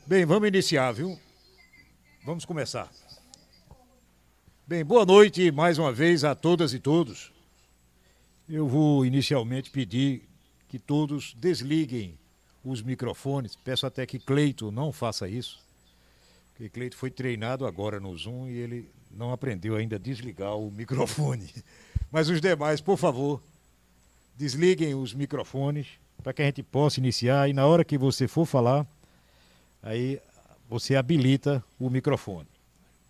Bem, vamos iniciar, viu? Vamos começar. Bem, boa noite mais uma vez a todas e todos. Eu vou inicialmente pedir que todos desliguem os microfones. Peço até que Cleito não faça isso, porque Cleito foi treinado agora no Zoom e ele não aprendeu ainda a desligar o microfone. Mas os demais, por favor, desliguem os microfones para que a gente possa iniciar e na hora que você for falar, aí você habilita o microfone.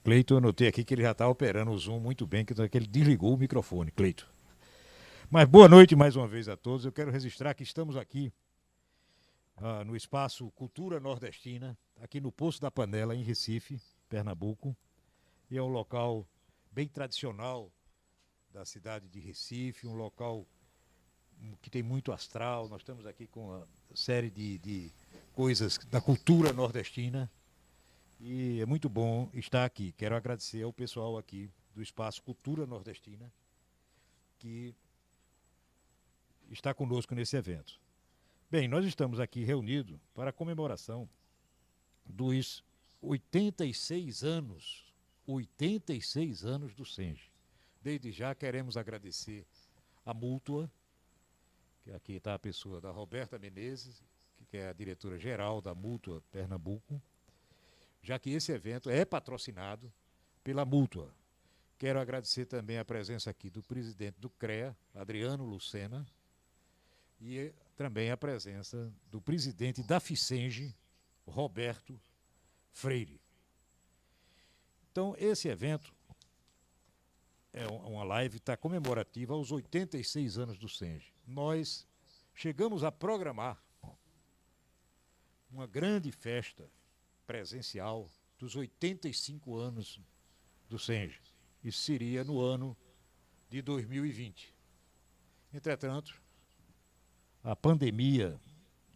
Cleito, eu notei aqui que ele já está operando o Zoom muito bem, que ele desligou o microfone, Cleito. Mas boa noite mais uma vez a todos. Eu quero registrar que estamos aqui no espaço Cultura Nordestina, aqui no Poço da Panela, em Recife, Pernambuco. E é um local bem tradicional da cidade de Recife, um local que tem muito astral. Nós estamos aqui com uma série de coisas da cultura nordestina. E é muito bom estar aqui. Quero agradecer ao pessoal aqui do Espaço Cultura Nordestina que está conosco nesse evento. Bem, nós estamos aqui reunidos para a comemoração dos 86 anos do Senge. Desde já queremos agradecer a Mútua, que aqui está a pessoa da Roberta Menezes, que é a diretora-geral da Mútua Pernambuco, já que esse evento é patrocinado pela Mútua. Quero agradecer também a presença aqui do presidente do CREA, Adriano Lucena, e também a presença do presidente da FICENGE, Roberto Freire. Então, esse evento é uma live tá comemorativa aos 86 anos do Senge. Nós chegamos a programar uma grande festa presencial dos 85 anos do Senge. Isso seria no ano de 2020. Entretanto, a pandemia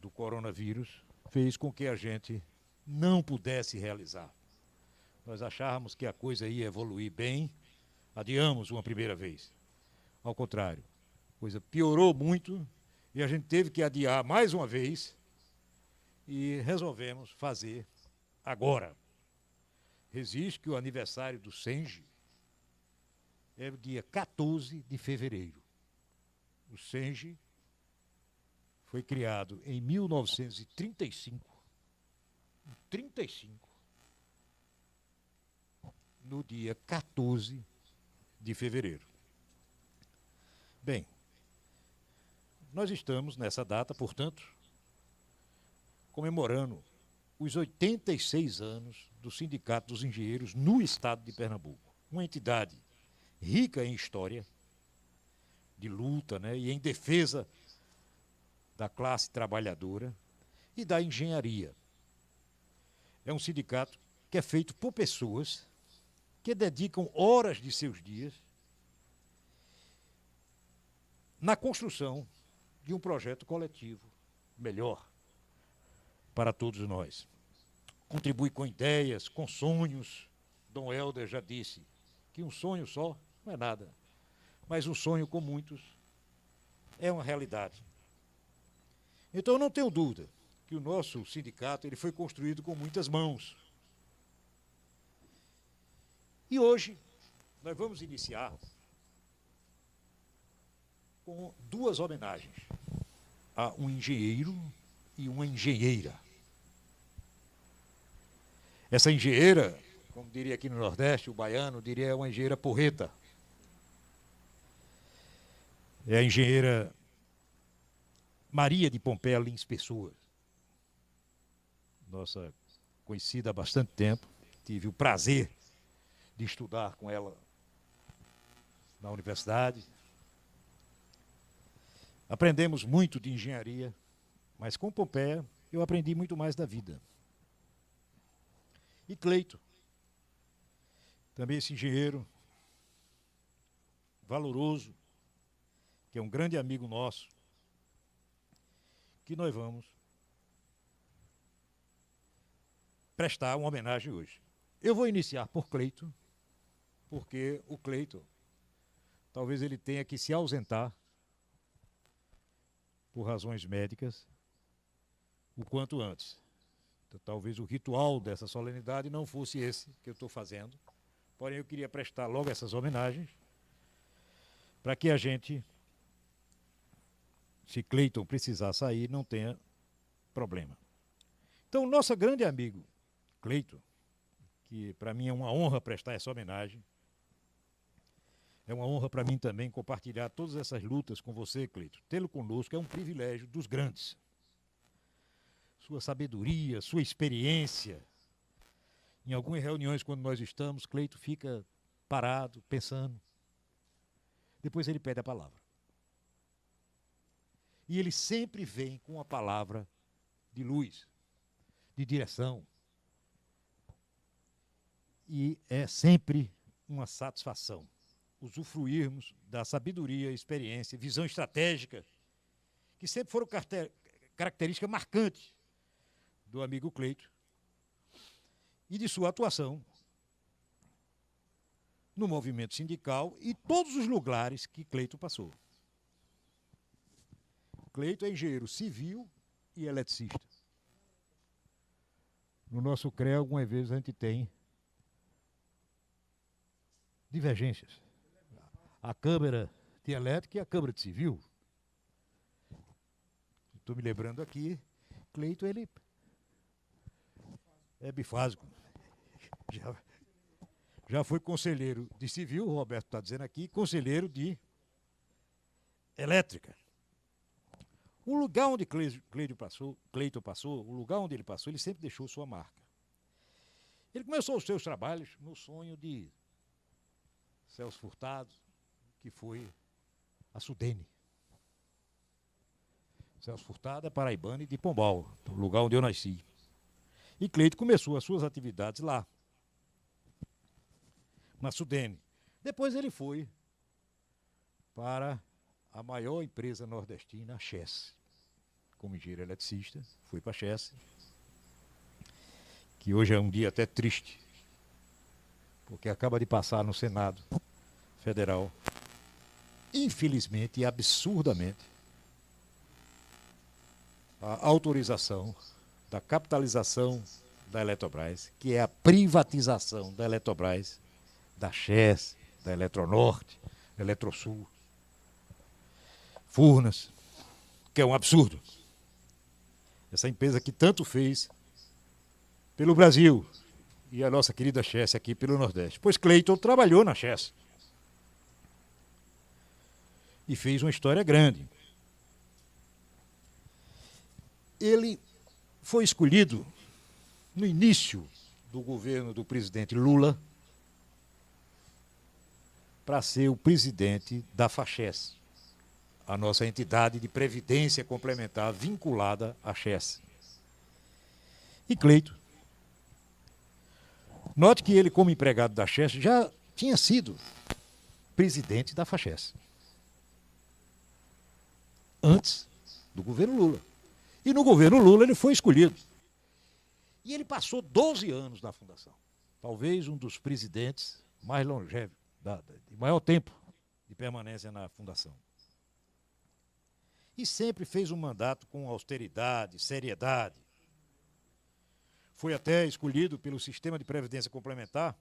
do coronavírus fez com que a gente não pudesse realizar. Nós achávamos que a coisa ia evoluir bem, adiamos uma primeira vez. Ao contrário, a coisa piorou muito e a gente teve que adiar mais uma vez e resolvemos fazer agora. Resiste que o aniversário do Senge é o dia 14 de fevereiro. O Senge foi criado em 1935, no dia 14 de fevereiro. Bem, nós estamos nessa data, portanto, comemorando os 86 anos do Sindicato dos Engenheiros no estado de Pernambuco. Uma entidade rica em história, de luta, né, e em defesa da classe trabalhadora e da engenharia. É um sindicato que é feito por pessoas que dedicam horas de seus dias na construção de um projeto coletivo melhor para todos nós. Contribui com ideias, com sonhos. Dom Helder já disse que um sonho só não é nada, mas um sonho com muitos é uma realidade. Então eu não tenho dúvida que o nosso sindicato ele foi construído com muitas mãos. E hoje nós vamos iniciar com duas homenagens a um engenheiro e uma engenheira. Essa engenheira, como diria aqui no Nordeste, o baiano diria uma engenheira porreta. É a engenheira Maria de Pompeia Lins Pessoa, nossa conhecida há bastante tempo. Tive o prazer de estudar com ela na universidade. Aprendemos muito de engenharia, mas com Pompeia eu aprendi muito mais da vida. E Cleito, também esse engenheiro valoroso, que é um grande amigo nosso, que nós vamos prestar uma homenagem hoje. Eu vou iniciar por Cleito, porque o Cleito, talvez ele tenha que se ausentar por razões médicas o quanto antes. talvez o ritual dessa solenidade não fosse esse que eu estou fazendo. Porém, eu queria prestar logo essas homenagens para que a gente, se Cleiton precisar sair, não tenha problema. Então, nosso grande amigo Cleiton, que para mim é uma honra prestar essa homenagem, é uma honra para mim também compartilhar todas essas lutas com você, Cleiton. Tê-lo conosco é um privilégio dos grandes. Sua sabedoria, sua experiência. Em algumas reuniões, quando nós estamos, Cleiton fica parado, pensando. Depois ele pede a palavra. E ele sempre vem com a palavra de luz, de direção. E é sempre uma satisfação usufruirmos da sabedoria, experiência, visão estratégica, que sempre foram características marcantes do amigo Cleiton e de sua atuação no movimento sindical e todos os lugares que Cleiton passou. Cleiton é engenheiro civil e eletricista. No nosso CREA, algumas vezes a gente tem divergências. A Câmara de Elétrica e a Câmara de Civil. Estou me lembrando aqui, Cleiton, ele é bifásico. Já foi conselheiro de civil, o Roberto está dizendo aqui, conselheiro de elétrica. O lugar onde Cleiton passou, o lugar onde ele passou, ele sempre deixou sua marca. Ele começou os seus trabalhos no sonho de Celso Furtado, que foi a Sudene. Celso Furtado é paraibano e de Pombal, o lugar onde eu nasci. E Cleiton começou as suas atividades lá, na Sudene. Depois ele foi para a maior empresa nordestina, a Chess. Como engenheiro eletricista, foi para a Chess, que hoje é um dia até triste, porque acaba de passar no Senado Federal, infelizmente e absurdamente, a autorização da capitalização da Eletrobras, que é a privatização da Eletrobras, da Chess, da Eletronorte, da Eletrosul, Furnas, que é um absurdo. Essa empresa que tanto fez pelo Brasil e a nossa querida Chess aqui pelo Nordeste. Pois Cleiton trabalhou na Chess e fez uma história grande. Ele foi escolhido no início do governo do presidente Lula para ser o presidente da FACHES, a nossa entidade de previdência complementar vinculada à Chess. E Cleiton, note que ele, como empregado da Chess, já tinha sido presidente da FACHES, antes do governo Lula. E no governo Lula ele foi escolhido. E ele passou 12 anos na fundação. Talvez um dos presidentes mais longevos, de maior tempo de permanência na fundação. E sempre fez um mandato com austeridade, seriedade. Foi até escolhido pelo Sistema de Previdência Complementar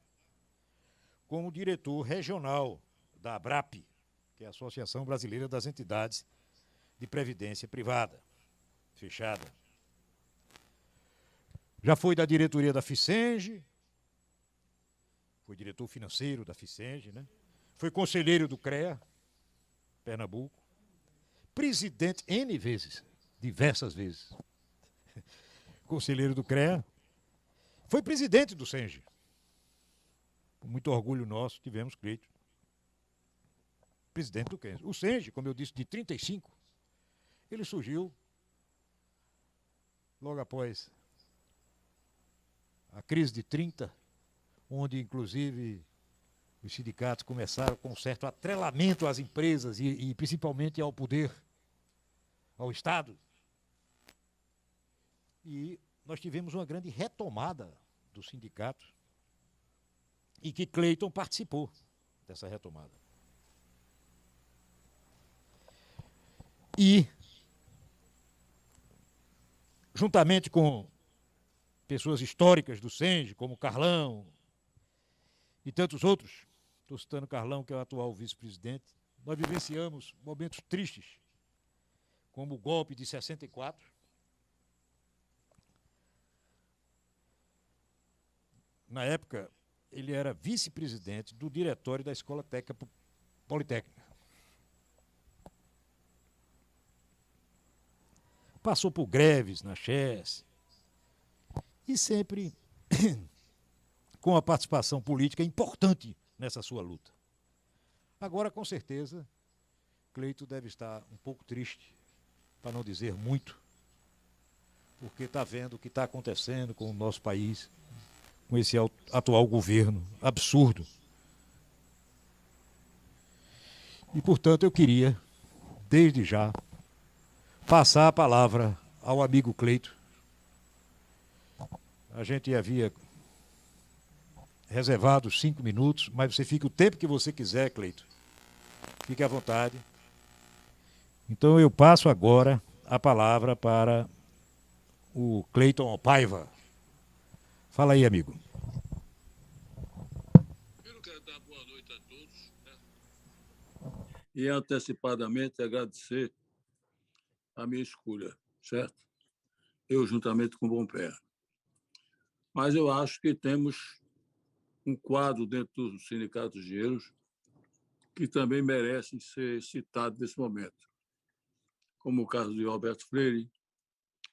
como diretor regional da ABRAP, que é a Associação Brasileira das Entidades de Previdência Privada, fechada. Já foi da diretoria da Ficenge, foi diretor financeiro da Ficenge, né? Foi conselheiro do CREA, Pernambuco, presidente N vezes, diversas vezes, conselheiro do CREA, foi presidente do SENGE. Com muito orgulho nosso, tivemos Cleiton, presidente do SENGE. O SENGE, como eu disse, de 35, ele surgiu logo após a crise de 30, onde, inclusive, os sindicatos começaram com um certo atrelamento às empresas e principalmente ao poder, ao Estado. E nós tivemos uma grande retomada do sindicato e que Cleiton participou dessa retomada. E, juntamente com pessoas históricas do Senge, como Carlão e tantos outros. Estou citando Carlão, que é o atual vice-presidente. Nós vivenciamos momentos tristes, como o golpe de 64. Na época, ele era vice-presidente do diretório da Escola Técnica Politécnica. Passou por greves na Chess e sempre com a participação política importante nessa sua luta. Agora, com certeza, Cleito deve estar um pouco triste, para não dizer muito, porque está vendo o que está acontecendo com o nosso país, com esse atual governo absurdo. E, portanto, eu queria, desde já, passar a palavra ao amigo Cleito. A gente havia reservado 5 minutos, mas você fica o tempo que você quiser, Cleito. Fique à vontade. Então eu passo agora a palavra para o Cleiton Paiva. Fala aí, amigo. Eu quero dar boa noite a todos, né? E antecipadamente agradecer a minha escolha, certo? Eu juntamente com o Bompé. Mas eu acho que temos um quadro dentro do Sindicato dos Engenheiros que também merece ser citado nesse momento, como o caso de Roberto Freire,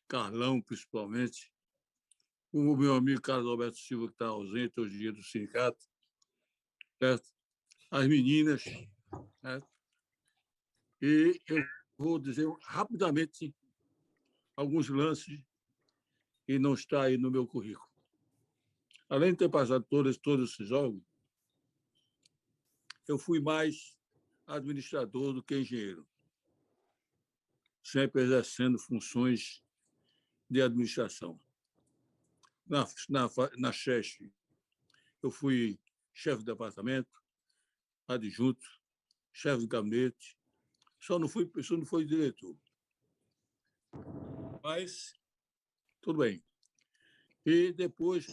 Carlão, principalmente, como o meu amigo Carlos Alberto Silva, que está ausente hoje em dia do sindicato, certo? As meninas, certo? E eu vou dizer rapidamente alguns lances que não está aí no meu currículo. Além de ter passado todos esses jogos, eu fui mais administrador do que engenheiro, sempre exercendo funções de administração. Na Chesf, eu fui chefe de departamento, adjunto, chefe de gabinete, só não fui diretor. Mas, tudo bem. E depois,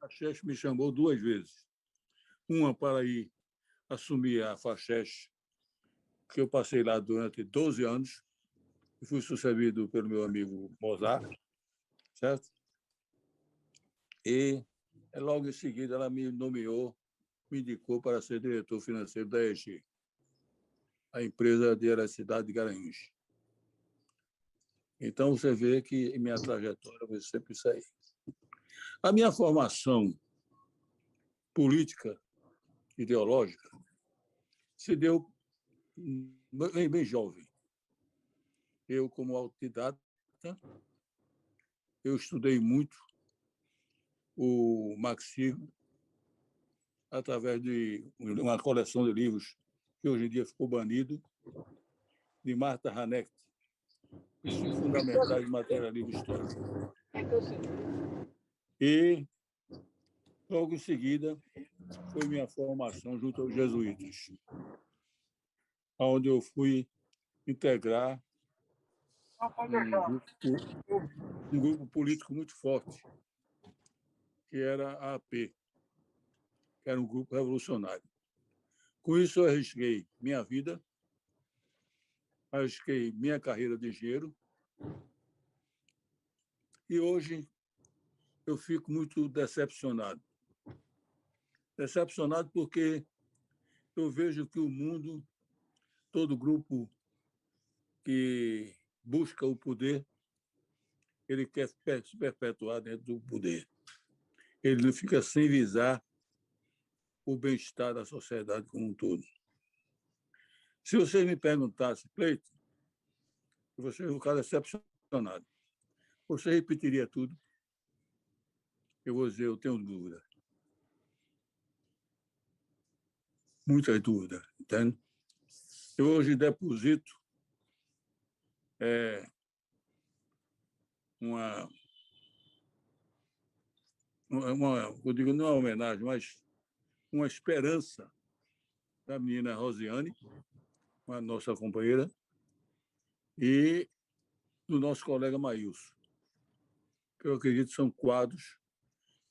a Chesf me chamou 2 vezes. Uma para ir assumir a FACHES, que eu passei lá durante 12 anos, e fui sucedido pelo meu amigo Mozart, certo? E logo em seguida ela me nomeou, me indicou para ser diretor financeiro da EG, a empresa de eletricidade de Garanhuns. Então, você vê que em minha trajetória foi sempre isso aí. A minha formação política, ideológica, se deu bem jovem. Eu, como autodidata, eu estudei muito o marxismo através de uma coleção de livros que hoje em dia ficou banido, de Martha Haneck, Princípios Fundamentais de Materialismo Histórico. E, logo em seguida, foi minha formação junto aos jesuítas, onde eu fui integrar um grupo político muito forte, que era a AP, que era um grupo revolucionário. Com isso, eu arrisquei minha vida, arrisquei minha carreira de engenheiro, e hoje eu fico muito decepcionado. Decepcionado porque eu vejo que o mundo, todo grupo que busca o poder, ele quer se perpetuar dentro do poder. Ele não fica sem visar o bem-estar da sociedade como um todo. Se você me perguntasse, Cleiton, você é um cara decepcionado, você repetiria tudo? Eu vou dizer, eu tenho dúvida. Muitas dúvidas, entende? Eu hoje deposito eu digo, não é uma homenagem, mas uma esperança da menina Rosiane, a nossa companheira, e do nosso colega Maílson, que eu acredito são quadros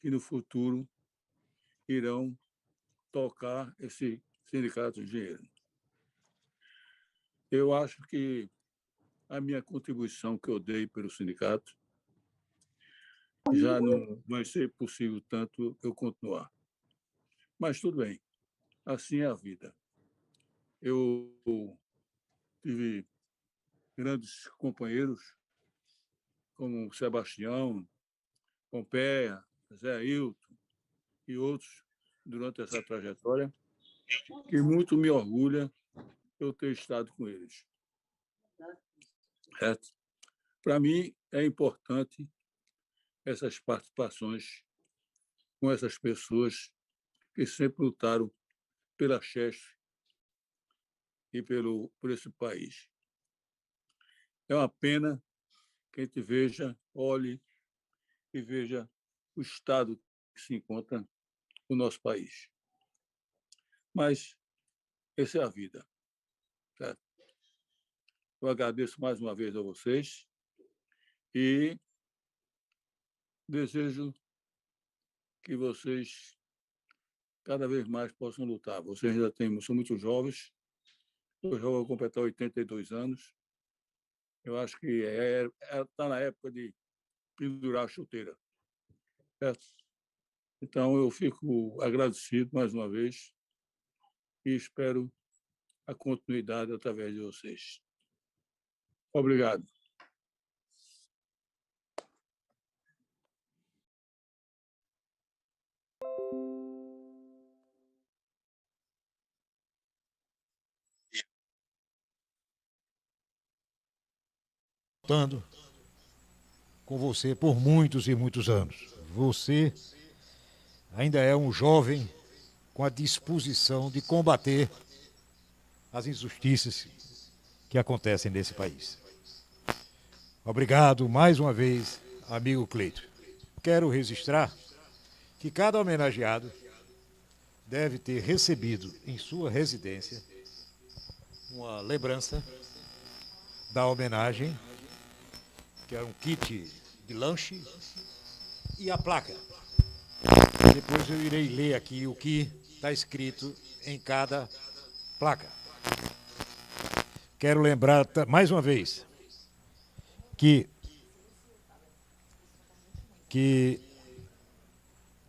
que no futuro irão tocar esse sindicato de engenheiro. Eu acho que a minha contribuição que eu dei pelo sindicato já não vai ser possível tanto eu continuar. Mas tudo bem, assim é a vida. Eu tive grandes companheiros, como Sebastião, Pompeia, Zé Ailton e outros, durante essa trajetória, que muito me orgulha eu ter estado com eles. Certo? Para mim, é importante essas participações com essas pessoas que sempre lutaram pela Cheste e por esse país. É uma pena que a gente olhe e veja o estado que se encontra o nosso país. Mas essa é a vida. Certo? Eu agradeço mais uma vez a vocês e desejo que vocês cada vez mais possam lutar. Vocês ainda são muito jovens. Eu já vou completar 82 anos. Eu acho que está na época de pendurar a chuteira. Certo? Então, eu fico agradecido mais uma vez e espero a continuidade através de vocês. Obrigado. Lutando com você por muitos e muitos anos. Você ainda é um jovem com a disposição de combater as injustiças que acontecem nesse país. Obrigado mais uma vez, amigo Cleito. Quero registrar que cada homenageado deve ter recebido em sua residência uma lembrança da homenagem, que é um kit de lanche e a placa. Depois eu irei ler aqui o que está escrito em cada placa. Quero lembrar mais uma vez que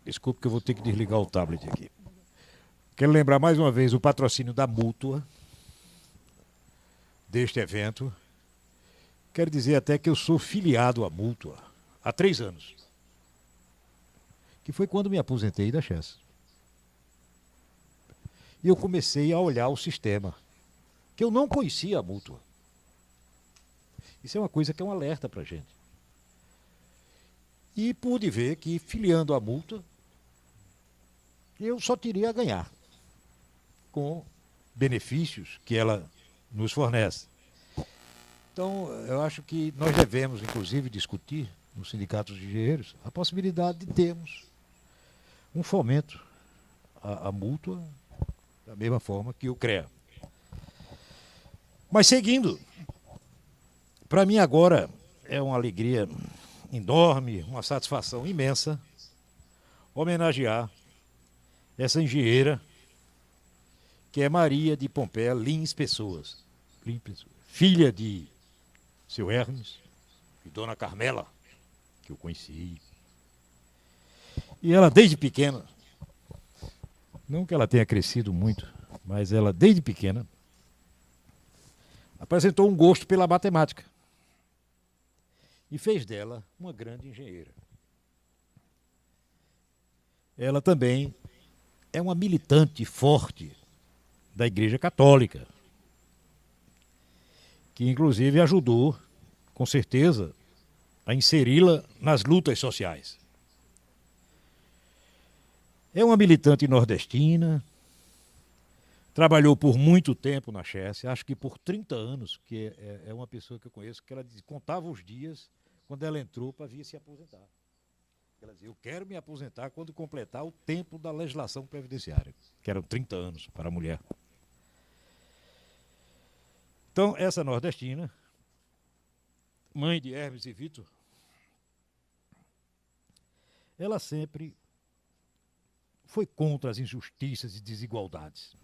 desculpe que eu vou ter que desligar o tablet aqui. Quero lembrar mais uma vez o patrocínio da Mútua deste evento. Quero dizer até que eu sou filiado à Mútua há 3 anos, que foi quando me aposentei da Chess. E eu comecei a olhar o sistema, que eu não conhecia a Mútua. Isso é uma coisa que é um alerta para a gente. E pude ver que, filiando a Mútua, eu só teria a ganhar com benefícios que ela nos fornece. Então, eu acho que nós devemos, inclusive, discutir nos sindicatos de engenheiros a possibilidade de termos um fomento à Mútua, da mesma forma que o CREA. Mas seguindo, para mim agora é uma alegria enorme, uma satisfação imensa homenagear essa engenheira que é Maria de Pompeia Lins Pessoas, filha de seu Hermes e dona Carmela, que eu conheci. E ela desde pequena, não que ela tenha crescido muito, mas ela desde pequena apresentou um gosto pela matemática e fez dela uma grande engenheira. Ela também é uma militante forte da Igreja Católica, que inclusive ajudou, com certeza, a inseri-la nas lutas sociais. É uma militante nordestina, trabalhou por muito tempo na Chess, acho que por 30 anos, que é uma pessoa que eu conheço, que ela contava os dias quando ela entrou para vir se aposentar. Ela dizia, eu quero me aposentar quando completar o tempo da legislação previdenciária, que eram 30 anos para a mulher. Então, essa nordestina, mãe de Hermes e Vitor, ela sempre foi contra as injustiças e desigualdades.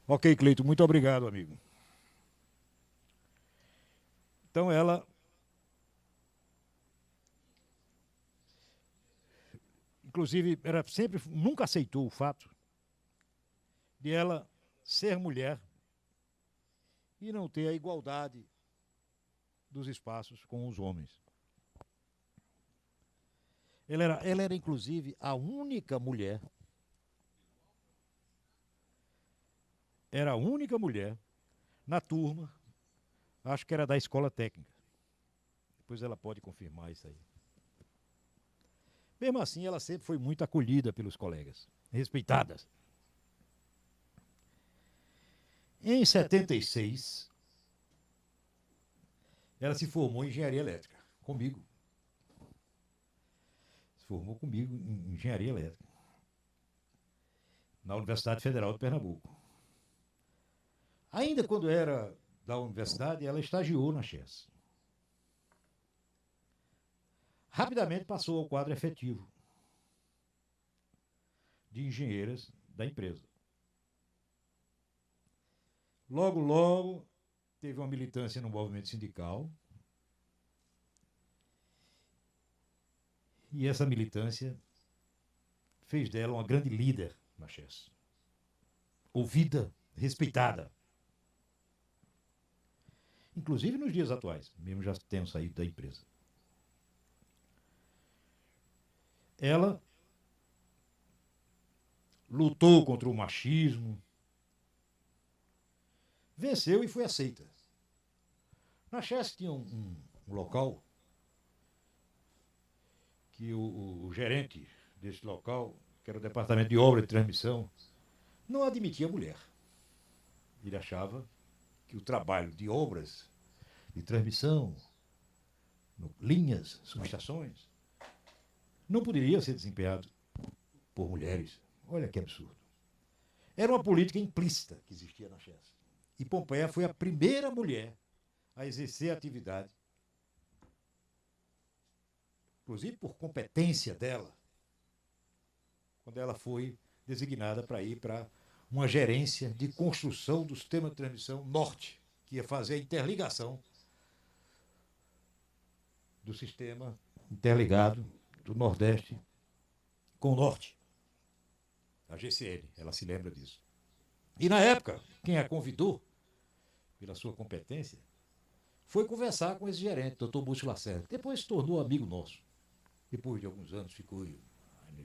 Ok, Cleito, muito obrigado, amigo. Então ela inclusive, nunca aceitou o fato de ela ser mulher e não ter a igualdade dos espaços com os homens. Ela era inclusive, a única mulher, na turma, acho que era da escola técnica. Depois ela pode confirmar isso aí. Mesmo assim, ela sempre foi muito acolhida pelos colegas, respeitada. Em 76, ela se formou em engenharia elétrica, comigo. Se formou comigo em engenharia elétrica, na Universidade Federal de Pernambuco. Ainda quando era da universidade, ela estagiou na Chess. Rapidamente passou ao quadro efetivo de engenheiras da empresa. Logo, logo, teve uma militância no movimento sindical. E essa militância fez dela uma grande líder na Chess. Ouvida, respeitada. Inclusive nos dias atuais, mesmo já tendo saído da empresa. Ela lutou contra o machismo, venceu e foi aceita. Na Chess tinha um local que o gerente desse local, que era o departamento de obra e transmissão, não admitia mulher. Ele achava que o trabalho de obras, de transmissão, linhas, subestações, não poderia ser desempenhado por mulheres. Olha que absurdo. Era uma política implícita que existia na Chess. E Pompeia foi a primeira mulher a exercer a atividade, inclusive por competência dela, quando ela foi designada para ir para uma gerência de construção do sistema de transmissão norte, que ia fazer a interligação do sistema interligado do Nordeste com o Norte. A GCL, ela se lembra disso. E na época, quem a convidou, pela sua competência, foi conversar com esse gerente, doutor Múcio Lacerda, que depois se tornou amigo nosso. Depois de alguns anos ficou,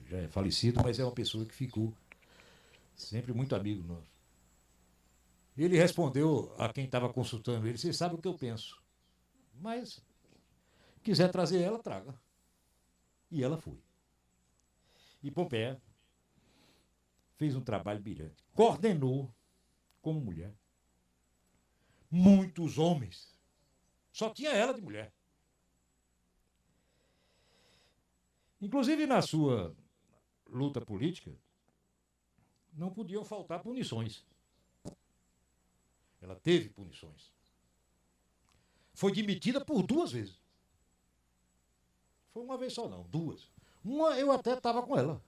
já é falecido, mas é uma pessoa que ficou sempre muito amigo nosso. Ele respondeu a quem estava consultando ele: "Você sabe o que eu penso, mas quiser trazer ela, traga." E ela foi. E Pompeia fez um trabalho brilhante. Coordenou, como mulher, muitos homens. Só tinha ela de mulher. Inclusive, na sua luta política, não podiam faltar punições. Ela teve punições. Foi demitida por 2 vezes. Foi uma vez só não, 2. Uma eu até estava com ela.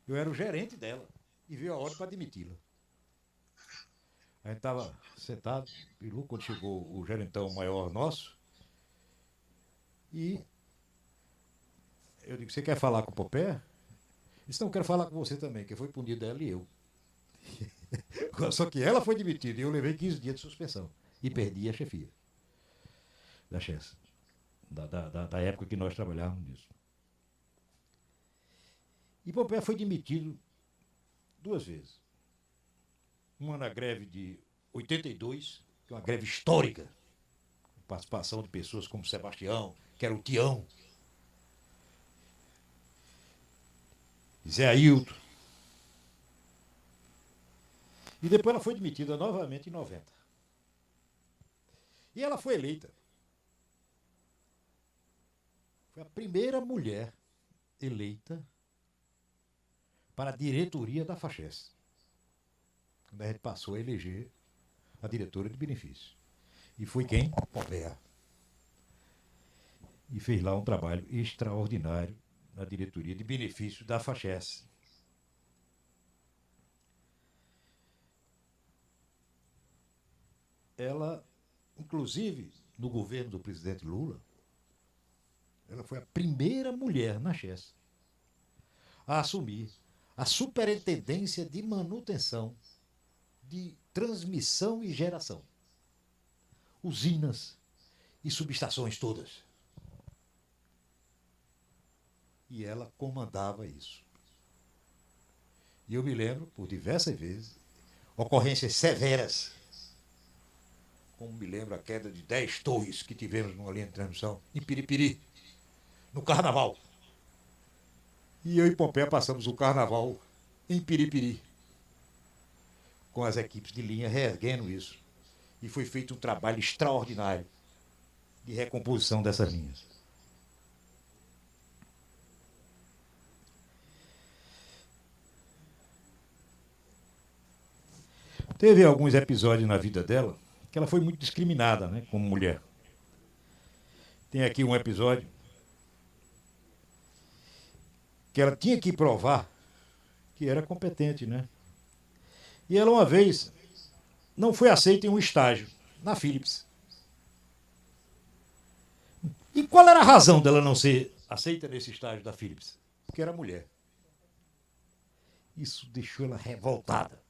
Eu era o gerente dela e veio a hora para demiti-la. A gente estava sentado, Pilu, quando chegou o gerentão maior nosso, e eu digo: "Você quer falar com o Popé?" Disse: "Não, quero falar com você também, que foi punido ela e eu." Só que ela foi demitida e eu levei 15 dias de suspensão e perdi a chefia da Chess, da época que nós trabalhávamos nisso. E Pompeia foi demitido 2 vezes. Uma na greve de 82, que é uma greve histórica, com participação de pessoas como Sebastião, que era o Tião, Zé Ailton. E depois ela foi demitida novamente em 90. E ela foi eleita. Foi a primeira mulher eleita para a diretoria da Fachess, quando a gente passou a eleger a diretora de benefícios. E foi quem? Pompeia. E fez lá um trabalho extraordinário na diretoria de benefício da FACHES. Ela, inclusive, no governo do presidente Lula, ela foi a primeira mulher na CHES a assumir a superintendência de manutenção, de transmissão e geração, usinas e subestações todas. E ela comandava isso. E eu me lembro, por diversas vezes, ocorrências severas, como me lembro a queda de 10 torres que tivemos numa linha de transmissão em Piripiri, no Carnaval. E eu e Pompeia passamos o Carnaval em Piripiri, com as equipes de linha reerguendo isso. E foi feito um trabalho extraordinário de recomposição dessas linhas. Teve alguns episódios na vida dela que ela foi muito discriminada, né, como mulher. Tem aqui um episódio que ela tinha que provar que era competente, né? E ela uma vez não foi aceita em um estágio na Philips. E qual era a razão dela não ser aceita nesse estágio da Philips? Porque era mulher. Isso deixou ela revoltada.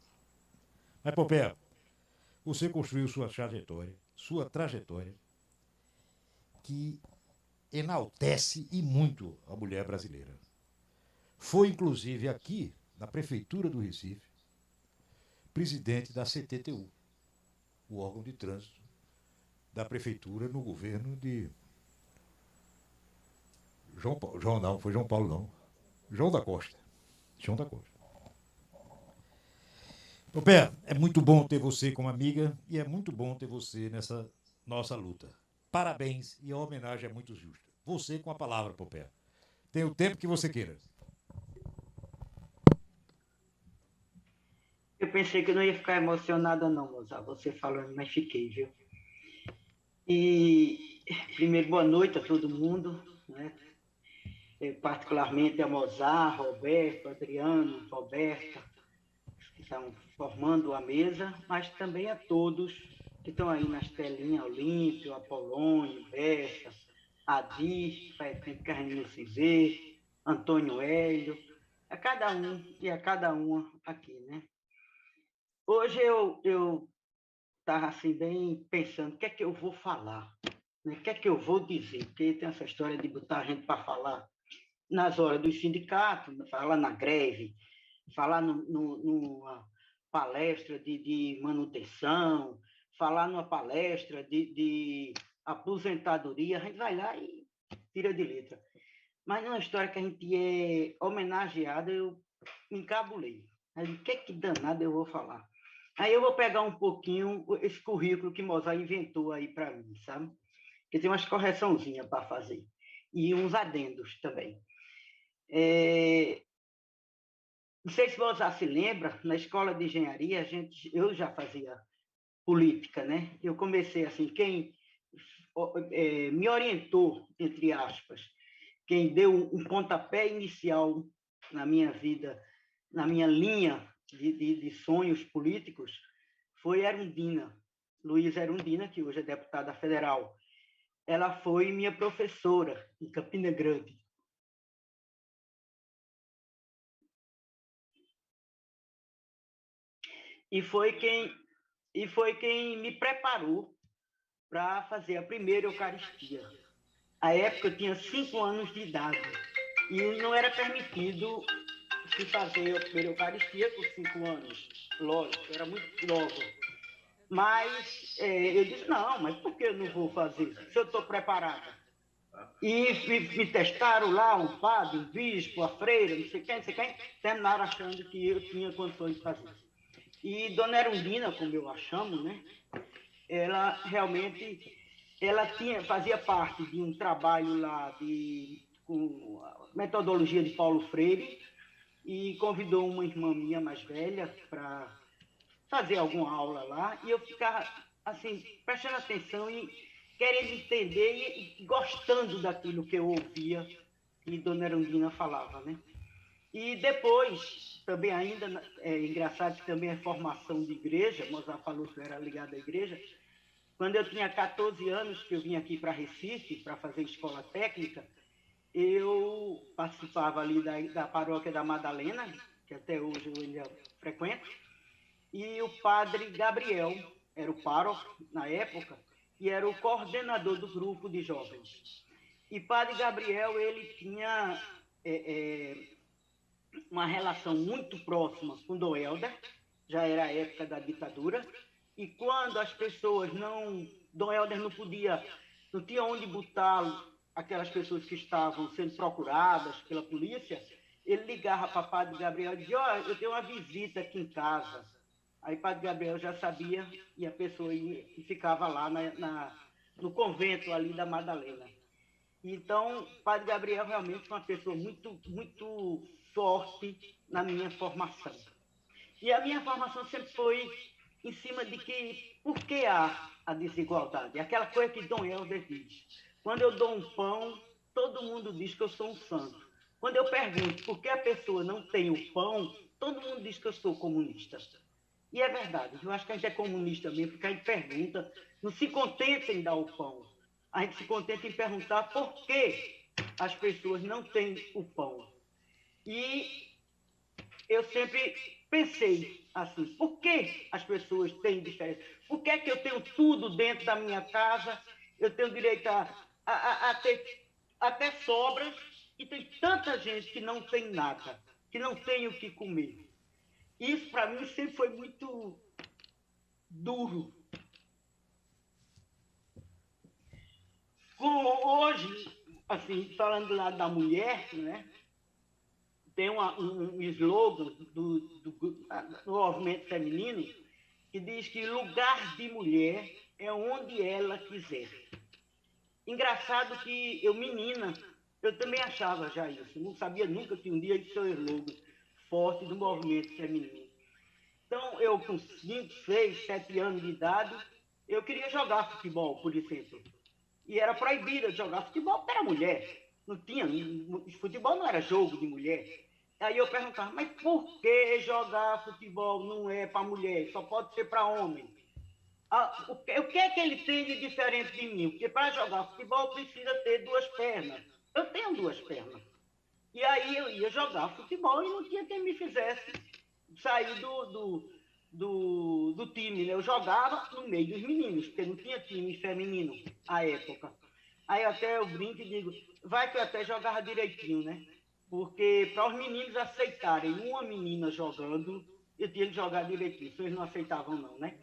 Mas, Pompeia, você construiu sua trajetória, que enaltece e muito a mulher brasileira. Foi, inclusive, aqui, na Prefeitura do Recife, presidente da CTTU, o órgão de trânsito da Prefeitura no governo de João da Costa. Pompeia, é muito bom ter você como amiga e é muito bom ter você nessa nossa luta. Parabéns e a homenagem é muito justa. Você com a palavra, Pompeia. Tem o tempo que você queira. Eu pensei que eu não ia ficar emocionada não, Mozart, você falando, mas fiquei, viu? E, primeiro, boa noite a todo mundo, né? Particularmente a Mozart, Roberto, Adriano, Roberta, que estão formando a mesa, mas também a todos que estão aí nas telinhas, Olímpio, Apolônio, Bessa, Adir, que faz tempo que a gente não se vê, Antônio Hélio, a cada um e a cada uma aqui, né? Hoje eu estava assim, bem pensando, o que é que eu vou falar? Né? O que é que eu vou dizer? Porque tem essa história de botar a gente para falar nas horas dos sindicatos, falar na greve, falar numa palestra de manutenção, falar numa palestra de aposentadoria, a gente vai lá e tira de letra. Mas numa história que a gente é homenageado, eu me encabulei. Aí, o que é que danado eu vou falar? Aí eu vou pegar um pouquinho esse currículo que Mozart inventou aí para mim, sabe? Porque tem umas correçãozinhas para fazer. E uns adendos também. Não sei se Mozart se lembra, na escola de engenharia, eu já fazia política, né? Eu comecei assim, quem me orientou, entre aspas, quem deu um pontapé inicial na minha vida, na minha linha de sonhos políticos, foi Erundina, Luísa Erundina, que hoje é deputada federal. Ela foi minha professora em Campina Grande. E foi quem me preparou para fazer a primeira Eucaristia. À época eu tinha 5 anos de idade e não era permitido se fazer a primeira Eucaristia por 5 anos. Lógico, eu era muito nova. Mas eu disse, não, mas por que eu não vou fazer se eu estou preparada? E me testaram lá, um padre, um bispo, a freira, não sei quem, terminaram achando que eu tinha condições de fazer. E Dona Erundina, como eu a chamo, né? Ela realmente fazia parte de um trabalho lá com a metodologia de Paulo Freire e convidou uma irmã minha mais velha para fazer alguma aula lá, e eu ficava assim, prestando atenção e querendo entender e gostando daquilo que eu ouvia que Dona Erundina falava, né? E depois, também ainda, é engraçado que também é formação de igreja, Mozart falou que eu era ligado à igreja. Quando eu tinha 14 anos, que eu vim aqui para Recife, para fazer escola técnica, eu participava ali da paróquia da Madalena, que até hoje eu ainda frequento, e o padre Gabriel era o pároco na época, e era o coordenador do grupo de jovens. E padre Gabriel, ele tinha uma relação muito próxima com Dom Helder, já era a época da ditadura, e quando as pessoas Dom Helder não tinha onde botar aquelas pessoas que estavam sendo procuradas pela polícia, ele ligava para Padre Gabriel e dizia, eu tenho uma visita aqui em casa. Aí Padre Gabriel já sabia e a pessoa ia, e ficava lá no convento ali da Madalena. Então, Padre Gabriel realmente foi uma pessoa muito, muito forte na minha formação. E a minha formação sempre foi em cima de por que há a desigualdade? Aquela coisa que Dom Helder diz. Quando eu dou um pão, todo mundo diz que eu sou um santo. Quando eu pergunto por que a pessoa não tem o pão, todo mundo diz que eu sou comunista. E é verdade, eu acho que a gente é comunista mesmo, porque a gente pergunta, não se contenta em dar o pão, a gente se contenta em perguntar por que as pessoas não têm o pão. E eu sempre pensei assim, por que as pessoas têm diferença? Por que é que eu tenho tudo dentro da minha casa, eu tenho direito a ter até sobras, e tem tanta gente que não tem nada, que não tem o que comer? Isso, para mim, sempre foi muito duro. Hoje, assim, falando do lado da mulher, né, tem um slogan do movimento feminino que diz que lugar de mulher é onde ela quiser. Engraçado que eu, menina, eu também achava já isso. Não sabia nunca que um dia isso é um slogan forte do movimento feminino. Então, eu com 5, 6, 7 anos de idade, eu queria jogar futebol, por exemplo. E era proibida de jogar futebol porque era mulher. Não tinha, futebol não era jogo de mulher. Aí eu perguntava, mas por que jogar futebol não é para mulher, só pode ser para homem? O que é que ele tem de diferente de mim? Porque para jogar futebol precisa ter 2 pernas. Eu tenho 2 pernas. E aí eu ia jogar futebol e não tinha quem me fizesse sair do time. Né? Eu jogava no meio dos meninos, porque não tinha time feminino à época. Aí até eu brinco e digo, vai que eu até jogava direitinho, né? Porque para os meninos aceitarem uma menina jogando, eu tinha que jogar direitinho, eles não aceitavam não, né?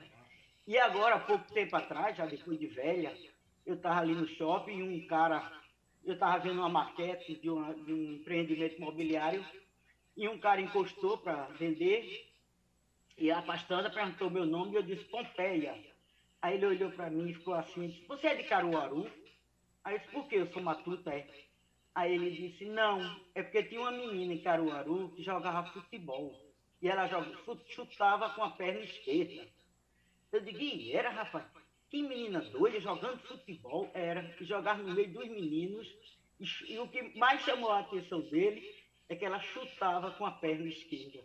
E agora, há pouco tempo atrás, já depois de velha, eu estava ali no shopping e eu estava vendo uma maquete de um empreendimento imobiliário e um cara encostou para vender e a pastora perguntou meu nome e eu disse Pompeia. Aí ele olhou para mim e ficou assim, disse, você é de Caruaru? Aí eu disse, por quê? Eu sou matuta, é? Aí ele disse, não, é porque tinha uma menina em Caruaru que jogava futebol e ela chutava com a perna esquerda. Eu digo, e era, rapaz? Que menina doida jogando futebol? Era, e jogava no meio dos meninos. E o que mais chamou a atenção dele é que ela chutava com a perna esquerda.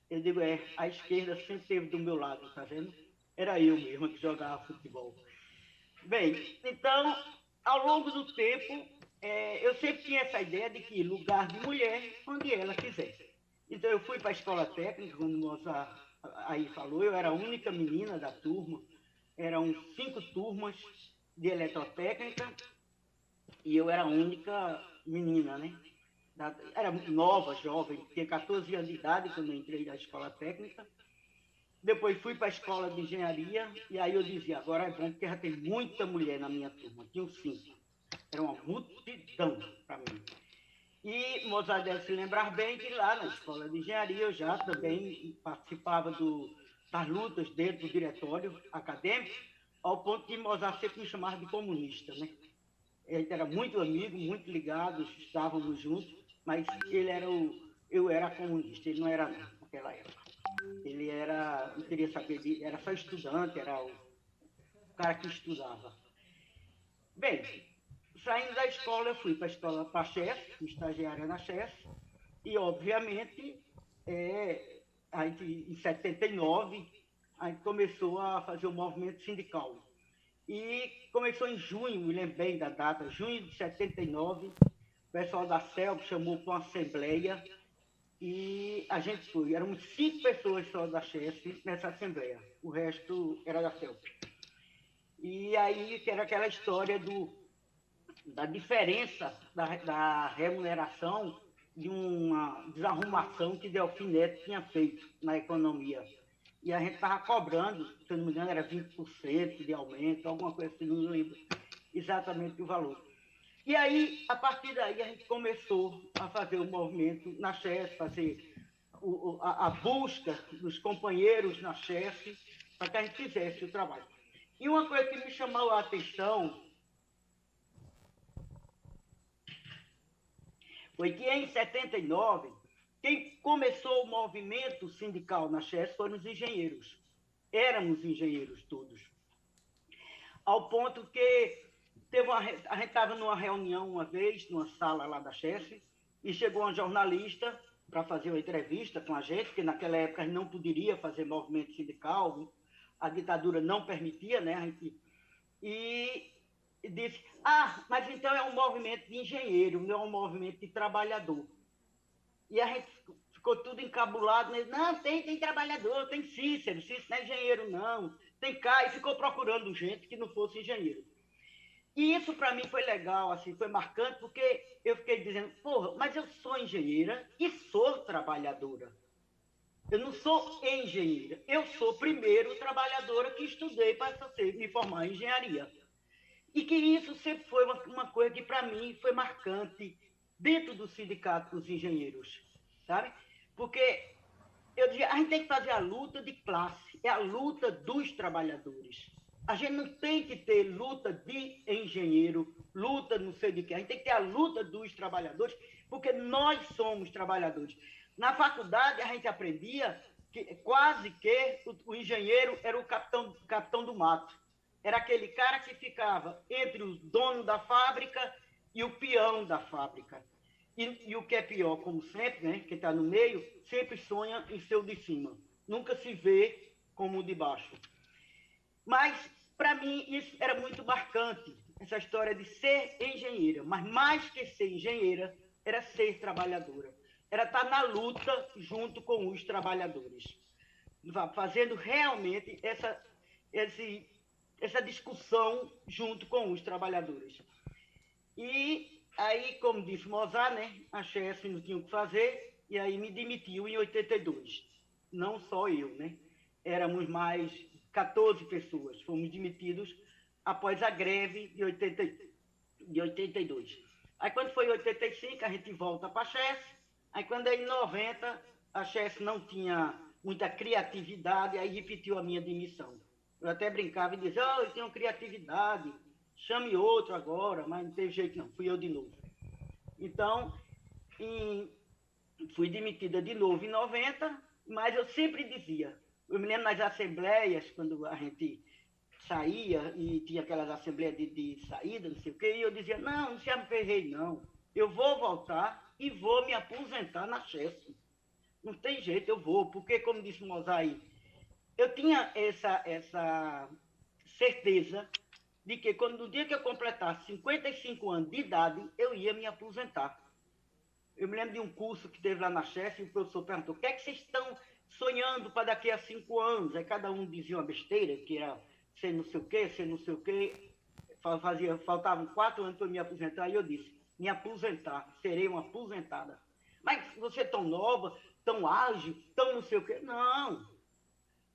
Eu digo, a esquerda sempre esteve do meu lado, tá vendo? Era eu mesma que jogava futebol. Bem, então, ao longo do tempo, eu sempre tinha essa ideia de que lugar de mulher, onde ela quisesse. Então, eu fui para a escola técnica, como nossa aí falou, eu era a única menina da turma, eram 5 turmas de eletrotécnica e eu era a única menina, né? Era nova, jovem, tinha 14 anos de idade quando eu entrei na escola técnica. Depois fui para a escola de engenharia e aí eu dizia, agora é bom porque já tem muita mulher na minha turma, tinham 5. Era uma multidão para mim. E Mozart deve se lembrar bem que lá na escola de engenharia eu já também participava das lutas dentro do diretório acadêmico, ao ponto de Mozart sempre me chamava de comunista, né? Ele era muito amigo, muito ligado, estávamos juntos, mas eu era comunista, ele não era não, naquela época. Ele não queria saber era só estudante, era o cara que estudava. Bem, saindo da escola, eu fui para a escola para a Chess, estagiária na Chess, e, obviamente, a gente, em 79, a gente começou a fazer o movimento sindical. E começou em junho, me lembro bem da data, junho de 79, o pessoal da CELB chamou para uma assembleia e a gente foi. Éramos 5 pessoas só da Chess nessa assembleia, o resto era da CELB. E aí, que era aquela história da diferença da remuneração de uma desarrumação que Delfim Neto tinha feito na economia. E a gente estava cobrando, se não me engano, era 20% de aumento, alguma coisa assim, não lembro exatamente o valor. E aí, a partir daí, a gente começou a fazer o movimento na Chess, fazer a busca dos companheiros na Chess para que a gente fizesse o trabalho. E uma coisa que me chamou a atenção foi que em 79, quem começou o movimento sindical na Chess foram os engenheiros. Éramos engenheiros todos. Ao ponto que a gente estava numa reunião uma vez, numa sala lá da Chess, e chegou uma jornalista para fazer uma entrevista com a gente, porque naquela época a gente não poderia fazer movimento sindical, a ditadura não permitia, né? E disse, mas então é um movimento de engenheiro, não é um movimento de trabalhador. E a gente ficou tudo encabulado, né? Não, tem trabalhador, tem Cícero não é engenheiro não, tem Caio, ficou procurando gente que não fosse engenheiro. E isso para mim foi legal, assim, foi marcante, porque eu fiquei dizendo, porra, mas eu sou engenheira e sou trabalhadora. Eu não sou engenheira, eu sou primeiro trabalhadora que estudei para me formar em engenharia. E que isso sempre foi uma coisa que, para mim, foi marcante dentro do sindicato dos engenheiros, sabe? Porque eu dizia, a gente tem que fazer a luta de classe, é a luta dos trabalhadores. A gente não tem que ter luta de engenheiro, luta não sei de quê, a gente tem que ter a luta dos trabalhadores, porque nós somos trabalhadores. Na faculdade, a gente aprendia que quase que o engenheiro era o capitão do mato. Era aquele cara que ficava entre o dono da fábrica e o peão da fábrica. E o que é pior, como sempre, né, quem está no meio, sempre sonha em ser o de cima. Nunca se vê como o de baixo. Mas, para mim, isso era muito marcante, essa história de ser engenheira. Mas mais que ser engenheira, era ser trabalhadora. Era estar na luta junto com os trabalhadores. Fazendo realmente essa discussão junto com os trabalhadores. E aí, como disse Mozart, né, a Chess não tinha o que fazer, e aí me demitiu em 82. Não só eu, né? Éramos mais 14 pessoas, fomos demitidos após a greve de 82. Aí quando foi em 85, a gente volta para a Chess, aí quando é em 90, a Chess não tinha muita criatividade, aí repetiu a minha demissão. Eu até brincava e dizia, eu tenho criatividade, chame outro agora, mas não teve jeito não, fui eu de novo. Então, fui demitida de novo em 90, mas eu sempre dizia, eu me lembro nas assembleias, quando a gente saía e tinha aquelas assembleias de saída, não sei o quê, e eu dizia, não se aferrei não, eu vou voltar e vou me aposentar na Chess. Não tem jeito, eu vou, porque como disse Mozart aí, eu tinha essa certeza de que no dia que eu completasse 55 anos de idade, eu ia me aposentar. Eu me lembro de um curso que teve lá na Chess e o professor perguntou, o que é que vocês estão sonhando para daqui a 5 anos? Aí cada um dizia uma besteira, que era ser não sei o quê, faltavam 4 anos para eu me aposentar, e eu disse, me aposentar, serei uma aposentada. Mas você é tão nova, tão ágil, tão não sei o quê. Não,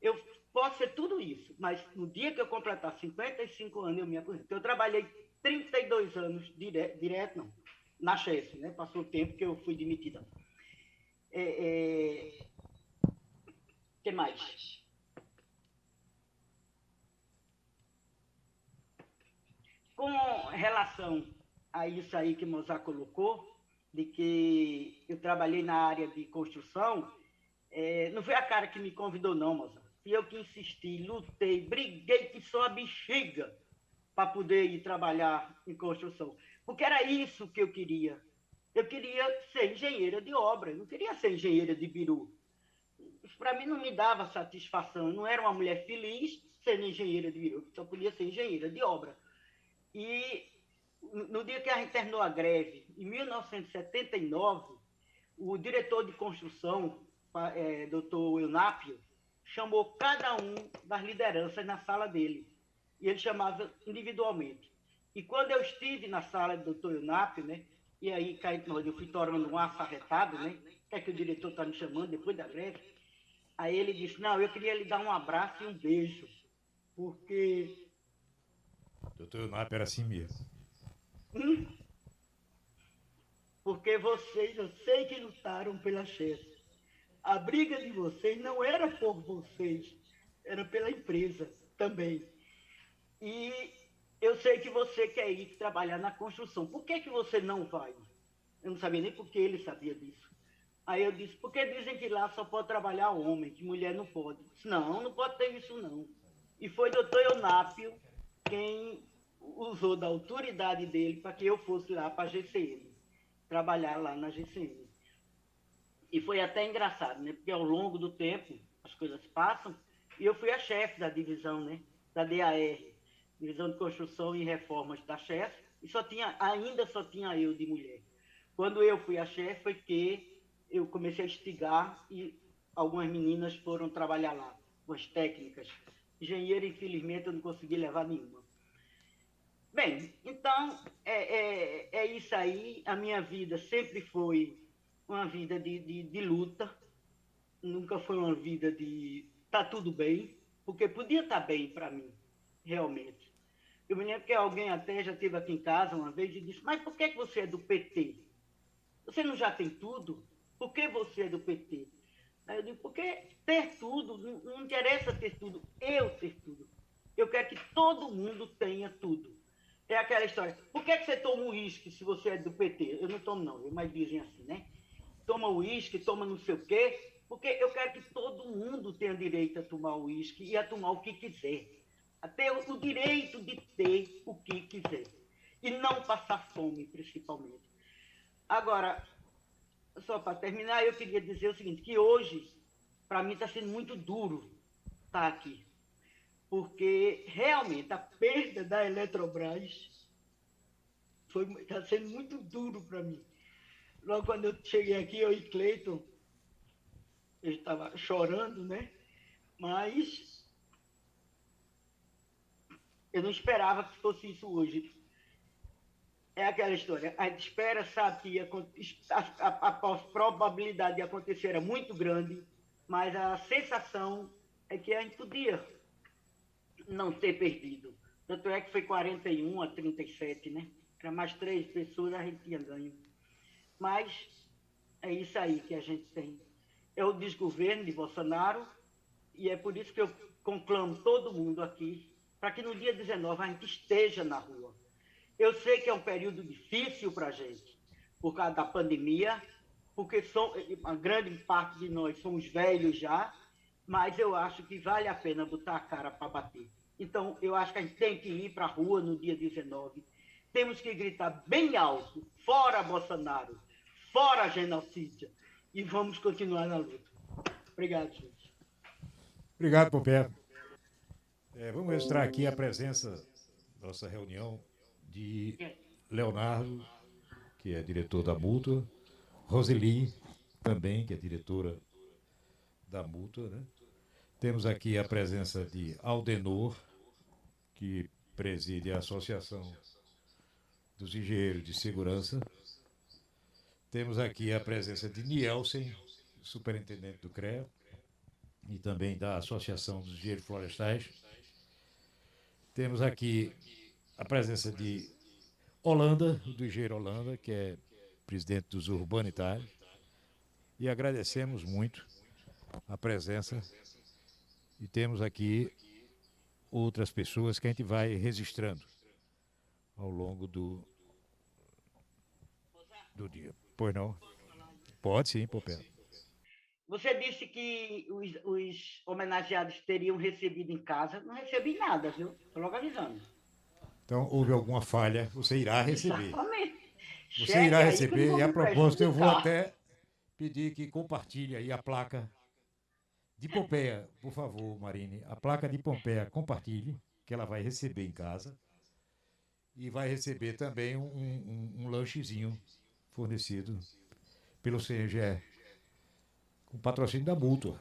eu posso ser tudo isso, mas no dia que eu completar 55 anos, eu me aposento. Eu trabalhei 32 anos direto, não, na Chess, né? Passou o tempo que eu fui demitida. Que mais? Com relação a isso aí que Mozart colocou, de que eu trabalhei na área de construção, não foi a cara que me convidou, não, Mozart. Fui eu que insisti, lutei, briguei que só a bexiga para poder ir trabalhar em construção. porque era isso que eu queria. Eu queria ser engenheira de obra, eu não queria ser engenheira de biru. Isso para mim não me dava satisfação. Eu não era uma mulher feliz sendo engenheira de biru, só podia ser engenheira de obra. E no dia que a gente terminou a greve, em 1979, o diretor de construção, doutor Eunápio, chamou cada um das lideranças na sala dele. E ele chamava individualmente. E quando eu estive na sala do doutor Eunápio, né, e aí eu fui tornando um açarretado, né, o que é que o diretor está me chamando depois da greve? Aí ele disse, não, eu queria lhe dar um abraço e um beijo, porque... Doutor Nap era assim mesmo. Porque vocês, eu sei que lutaram pela chefe. A briga de vocês não era por vocês, era pela empresa também. E eu sei que você quer ir trabalhar na construção. Por que você não vai? Eu não sabia nem por que ele sabia disso. Aí eu disse, porque dizem que lá só pode trabalhar homem, que mulher não pode. Eu disse, não, não pode ter isso não. E foi o doutor Eunápio quem usou da autoridade dele para que eu fosse lá para a GCM, trabalhar lá na GCM. E foi até engraçado, né? Porque ao longo do tempo as coisas passam e eu fui a chefe da divisão, né? Da DAR, Divisão de Construção e Reformas da chefe, e ainda só tinha eu de mulher. Quando eu fui a chefe foi que eu comecei a instigar e algumas meninas foram trabalhar lá, umas técnicas. Engenheiro, infelizmente, eu não consegui levar nenhuma. Bem, então é isso aí. A minha vida sempre foi uma vida de luta, nunca foi uma vida de tá tudo bem, porque podia estar bem para mim, realmente. Eu me lembro que alguém até já esteve aqui em casa uma vez e disse, mas por que você é do PT? Você não já tem tudo? Por que você é do PT? Aí eu digo, porque ter tudo, não interessa ter tudo, eu ter tudo. Eu quero que todo mundo tenha tudo. É aquela história, por que você toma uísque se você é do PT? Eu não tomo não, mas dizem assim, né? Toma uísque, toma não sei o quê, porque eu quero que todo mundo tenha direito a tomar uísque e a tomar o que quiser. A ter o direito de ter o que quiser. E não passar fome, principalmente. Agora, só para terminar, eu queria dizer o seguinte, que hoje, para mim, está sendo muito duro estar aqui. Porque, realmente, a perda da Eletrobras está sendo muito duro para mim. Logo quando eu cheguei aqui, eu e Cleiton, eu estava chorando, né? Mas eu não esperava que fosse isso hoje. É aquela história, a gente espera, sabe que a probabilidade de acontecer era muito grande, mas a sensação é que a gente podia não ter perdido. Tanto é que foi 41 a 37, né? Para mais 3 pessoas a gente tinha ganho. Mas é isso aí que a gente tem. É o desgoverno de Bolsonaro, e é por isso que eu conclamo todo mundo aqui, para que no dia 19 a gente esteja na rua. Eu sei que é um período difícil para a gente, por causa da pandemia, porque a grande parte de nós somos velhos já, mas eu acho que vale a pena botar a cara para bater. Então, eu acho que a gente tem que ir para a rua no dia 19. Temos que gritar bem alto, fora Bolsonaro, fora genocídio, e vamos continuar na luta. Obrigado, gente. Obrigado, Pompeia. Vamos registrar aqui a presença da nossa reunião de Leonardo, que é diretor da Mútua, Roseli, também, que é diretora da Mútua, né? Temos aqui a presença de Aldenor, que preside a Associação dos Engenheiros de Segurança. Temos aqui a presença de Nielsen, superintendente do CREA, e também da Associação dos Engenheiros Florestais. Temos aqui a presença de Holanda, do engenheiro Holanda, que é presidente dos Urbanitários. E agradecemos muito a presença. E temos aqui outras pessoas que a gente vai registrando ao longo do dia. Pois não? Pode sim, Popé. Você disse que os homenageados teriam recebido em casa. Não recebi nada, viu? Estou logo avisando. Então, houve alguma falha, você irá receber. Exatamente. Você irá receber, e a propósito, eu vou até pedir que compartilhe aí a placa de Pompeia, por favor, Marine. A placa de Pompeia, compartilhe, que ela vai receber em casa. E vai receber também um lanchezinho fornecido pelo CNGE, com patrocínio da Mútua.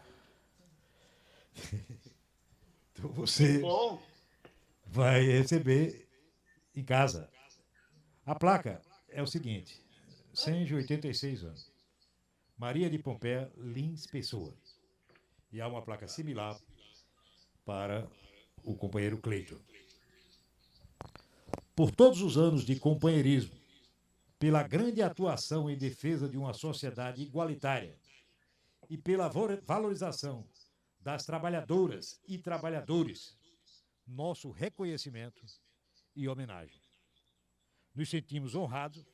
Então você vai receber em casa. A placa é o seguinte: Senge, 86 anos. Maria de Pompeia Lins Pessoa. E há uma placa similar para o companheiro Cleiton. Por todos os anos de companheirismo, pela grande atuação em defesa de uma sociedade igualitária e pela valorização das trabalhadoras e trabalhadores, nosso reconhecimento e homenagem. Nos sentimos honrados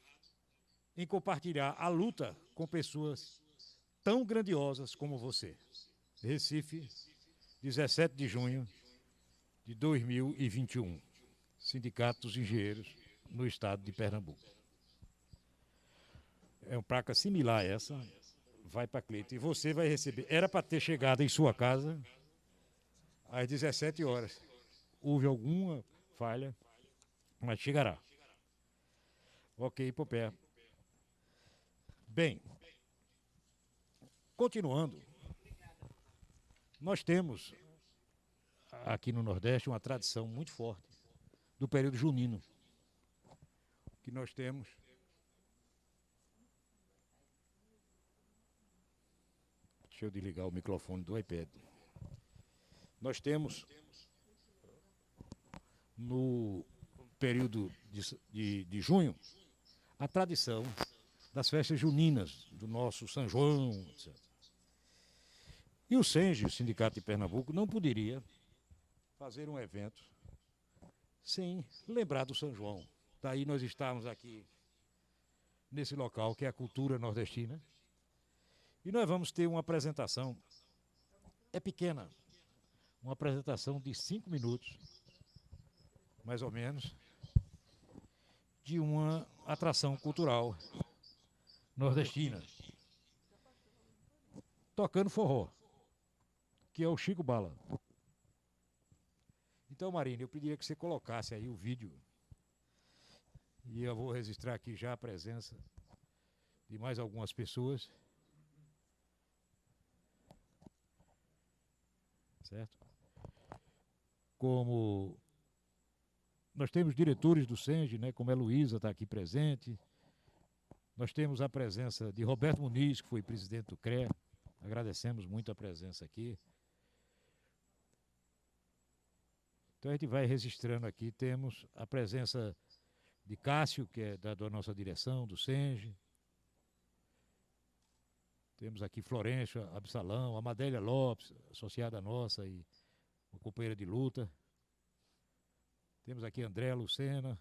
em compartilhar a luta com pessoas tão grandiosas como você. Recife, 17 de junho de 2021. Sindicato dos Engenheiros no estado de Pernambuco. É uma placa similar a essa, vai para Cleiton. E você vai receber. Era para ter chegado em sua casa às 17 horas. Houve alguma falha, mas chegará. Ok, Pompeia. Bem, continuando, nós temos aqui no Nordeste uma tradição muito forte do período junino, que nós temos deixa eu desligar o microfone do iPad. Nós temos no período de junho a tradição das festas juninas, do nosso São João, etc. E o Senge, o Sindicato de Pernambuco, não poderia fazer um evento sem lembrar do São João. Daí nós estamos aqui nesse local que é a cultura nordestina. E nós vamos ter uma apresentação, é pequena, uma apresentação de 5 minutos, mais ou menos, de uma atração cultural nordestina, tocando forró, que é o Chico Bala. Então, Marine, eu pediria que você colocasse aí o vídeo. E eu vou registrar aqui já a presença de mais algumas pessoas. Certo? Como nós temos diretores do Senge, né, como a Luísa está aqui presente. Nós temos a presença de Roberto Muniz, que foi presidente do CREA. Agradecemos muito a presença aqui. Então a gente vai registrando aqui, temos a presença de Cássio, que é da nossa direção, do Senge. Temos aqui Florêncio Absalão, a Madélia Lopes, associada nossa e uma companheira de luta. Temos aqui André Lucena,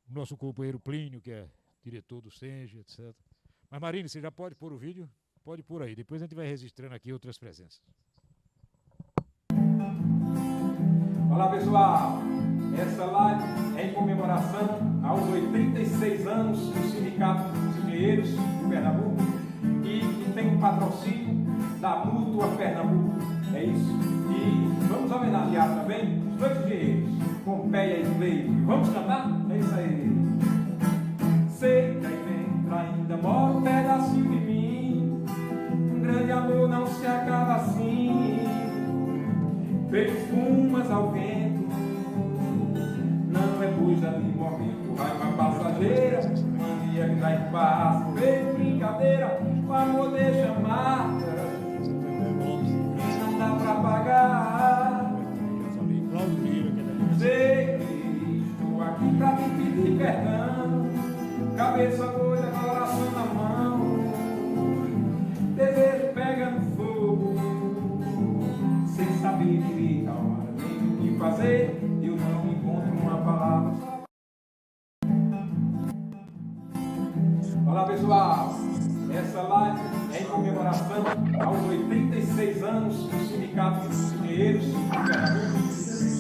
o nosso companheiro Plínio, que é diretor do Senge, etc. Mas Marine, você já pode pôr o vídeo? Pode pôr aí, depois a gente vai registrando aqui outras presenças. Olá pessoal, essa live é em comemoração aos 86 anos do Sindicato dos Engenheiros de Pernambuco e que tem um patrocínio da Mútua Pernambuco, é isso. E vamos homenagear também os dois engenheiros, Pompeia e Cleiton. Vamos cantar? É isso aí. Sei que aí dentro ainda mora um pedacinho de mim, um grande amor não se acaba assim. Feito espumas ao vento, não é coisa de momento. Vai uma passageira, mania que dá espaço. Feito brincadeira, o amor deixa marca e não dá pra pagar. Sei que estou aqui pra te pedir perdão, cabeça doida, coração na mão, desejo pega no fogo, sem saber direito a hora nem o que fazer, eu não encontro uma palavra. Olá pessoal, essa live é em comemoração aos 86 anos do Sindicato dos Engenheiros de Pernambuco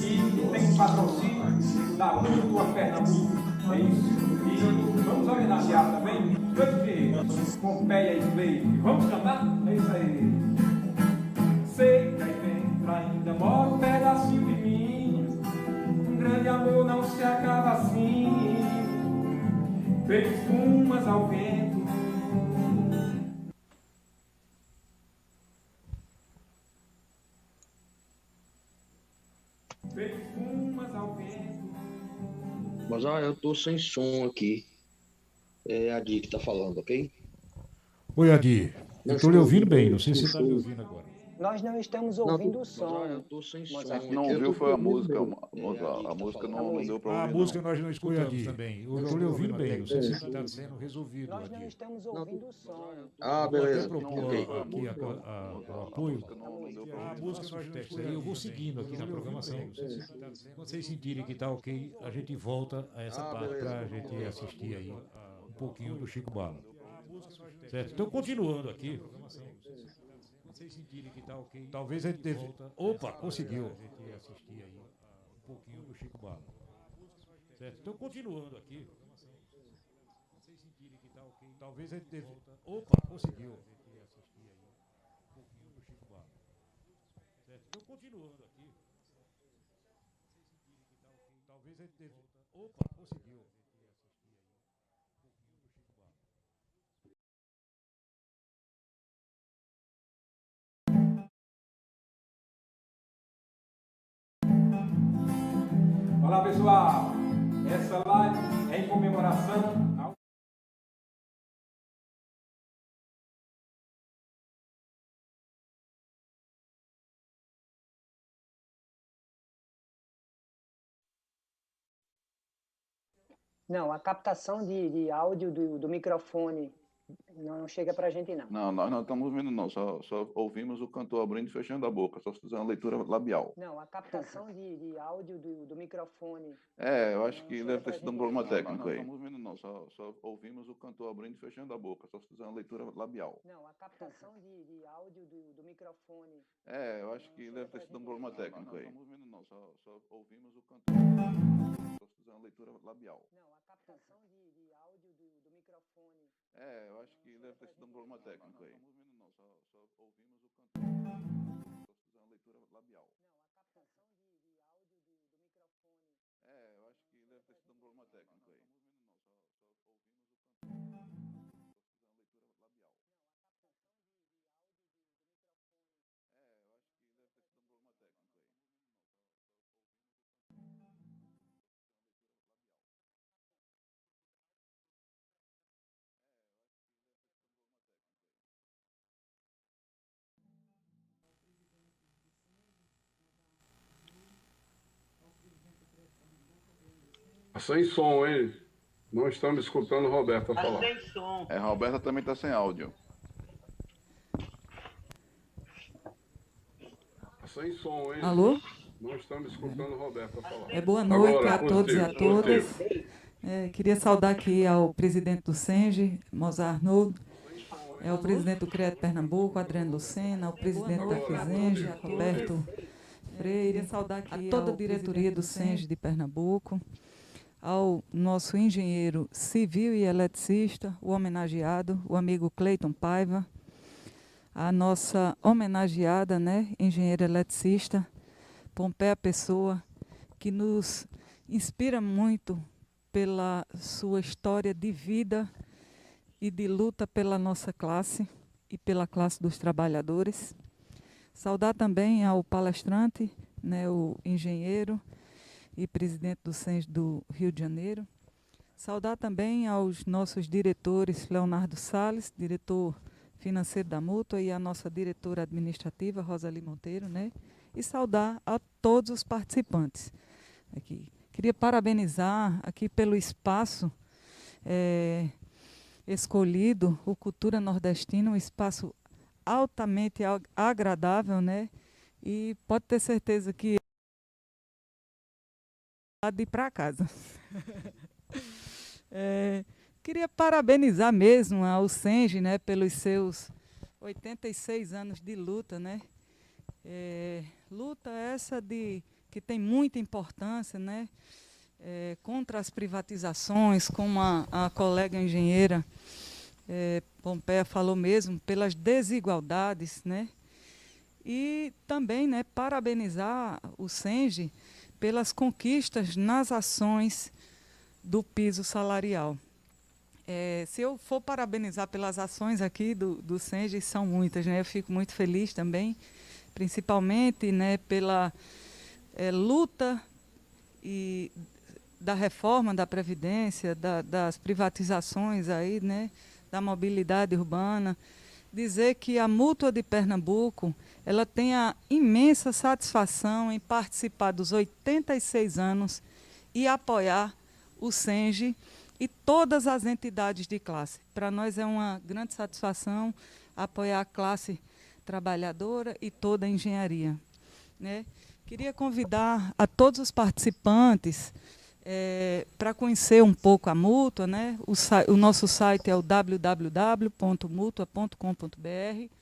e tem um patrocínio da Mútua Pernambuco. É isso. E vamos homenagear também Cante Pompeia e Play. Vamos cantar? É isso aí. Sei que aí dentro ainda mora um pedacinho de mim. Um grande amor não se acaba assim. Feito espumas ao vento. Feito espumas ao vento. Mas eu tô sem som aqui. É a Di que tá falando, ok? Oi, Adi. Eu estou lhe ouvindo bem, não sei se você está me ouvindo. ouvindo agora. Nós não estamos ouvindo o som. Eu tô sem som. Mozart. aqui. Não Eu viu, tô foi a ouvindo música. bem. A música falando. não deu para A ouvir, música não. nós não escutamos também. Eu estou lhe ouvindo bem, não sei se Sim. está sendo resolvido, Nós não Adi. estamos ouvindo o som. Ah, Vou até beleza. propor Ok. aqui o apoio. Não deu pra A ouvir. música nós não escutamos. Eu vou seguindo aqui na programação. Quando vocês sentirem que está ok, a gente volta a essa parte beleza. para a gente assistir aí um pouquinho do Chico Bala. Certo? Então, continuando aqui. Vocês sentirem que está ok. Talvez a gente deve. Opa, conseguiu. A gente assistir aí um pouquinho do Chico Bala. Certo? Então, continuando aqui. Vocês sentirem que está ok. Talvez a gente deve. Opa, conseguiu. A gente assistir aí um pouquinho do Chico Bala. Certo? Então, continuando aqui. Vocês sentirem que está ok. Talvez a gente deve. Opa, conseguiu. Olá, pessoal. Essa live é em comemoração ao... Não, a captação de áudio do microfone não chega pra gente, não. Não, nós não estamos ouvindo, não. Só ouvimos o cantor abrindo e fechando a boca. Só fazendo a leitura labial. Não, a captação de áudio do microfone. Eu acho que deve ter sido um problema técnico aí. Não, Não estamos ouvindo, não. Só ouvimos o cantor abrindo e fechando a boca. Só fazendo a leitura labial. Não, a captação de áudio do microfone. Eu acho que deve ter sido um problema técnico aí. Não estamos ouvindo, não. Só ouvimos o cantor só fazendo a leitura labial. Não, a captação de áudio do microfone. Eu acho que deve ter sido um problema técnico aí. Não estamos ouvindo, não. Só ouvimos o cantor só fazendo a leitura labial. Não, a captação de áudio do microfone. Eu acho que deve ter sido um problema técnico aí. Não estamos ouvindo, não. Só ouvimos o cantor só fazendo a leitura labial. Eu acho que deve ter sido um problema técnico aí. Sem som, hein? Não estamos escutando o Roberto Tá falar. sem som. Roberta também está sem áudio. Sem som, hein? Alô? Não estamos escutando o Roberto falar. Boa noite Agora, a todos e a positivo, todas. positivo. Queria saudar aqui ao presidente do SENGE, Mozart Arnold, o presidente do CREAT Pernambuco, Adriano Lucena, o presidente da FISENGE, Roberto Freire, queria saudar aqui a toda a diretoria do SENGE de Pernambuco, ao nosso engenheiro civil e eletricista, o homenageado, o amigo Cleiton Paiva, a nossa homenageada, engenheira eletricista, Pompeia Pessoa, que nos inspira muito pela sua história de vida e de luta pela nossa classe e pela classe dos trabalhadores. Saudar também ao palestrante, o engenheiro e presidente do SENGE do Rio de Janeiro. Saudar também aos nossos diretores, Leonardo Salles, diretor financeiro da Mútua, e a nossa diretora administrativa, Rosali Monteiro, e saudar a todos os participantes aqui. Queria parabenizar aqui pelo espaço escolhido, o Cultura Nordestina, um espaço altamente agradável, e pode ter certeza que de ir para casa. Queria parabenizar mesmo ao SENGE, pelos seus 86 anos de luta, luta essa que tem muita importância, contra as privatizações, como a colega engenheira Pompeia falou mesmo, pelas desigualdades, né? E também, né, parabenizar o SENGE pelas conquistas nas ações do piso salarial. Se eu for parabenizar pelas ações aqui do SENGE, são muitas, né? Eu fico muito feliz também, principalmente, né, pela luta da reforma da Previdência, das privatizações aí, né, da mobilidade urbana. Dizer que a Mútua de Pernambuco ela tem a imensa satisfação em participar dos 86 anos e apoiar o SENGE e todas as entidades de classe. Para nós é uma grande satisfação apoiar a classe trabalhadora e toda a engenharia, né? Queria convidar a todos os participantes para conhecer um pouco a Mútua, né? O nosso site é o www.mutua.com.br.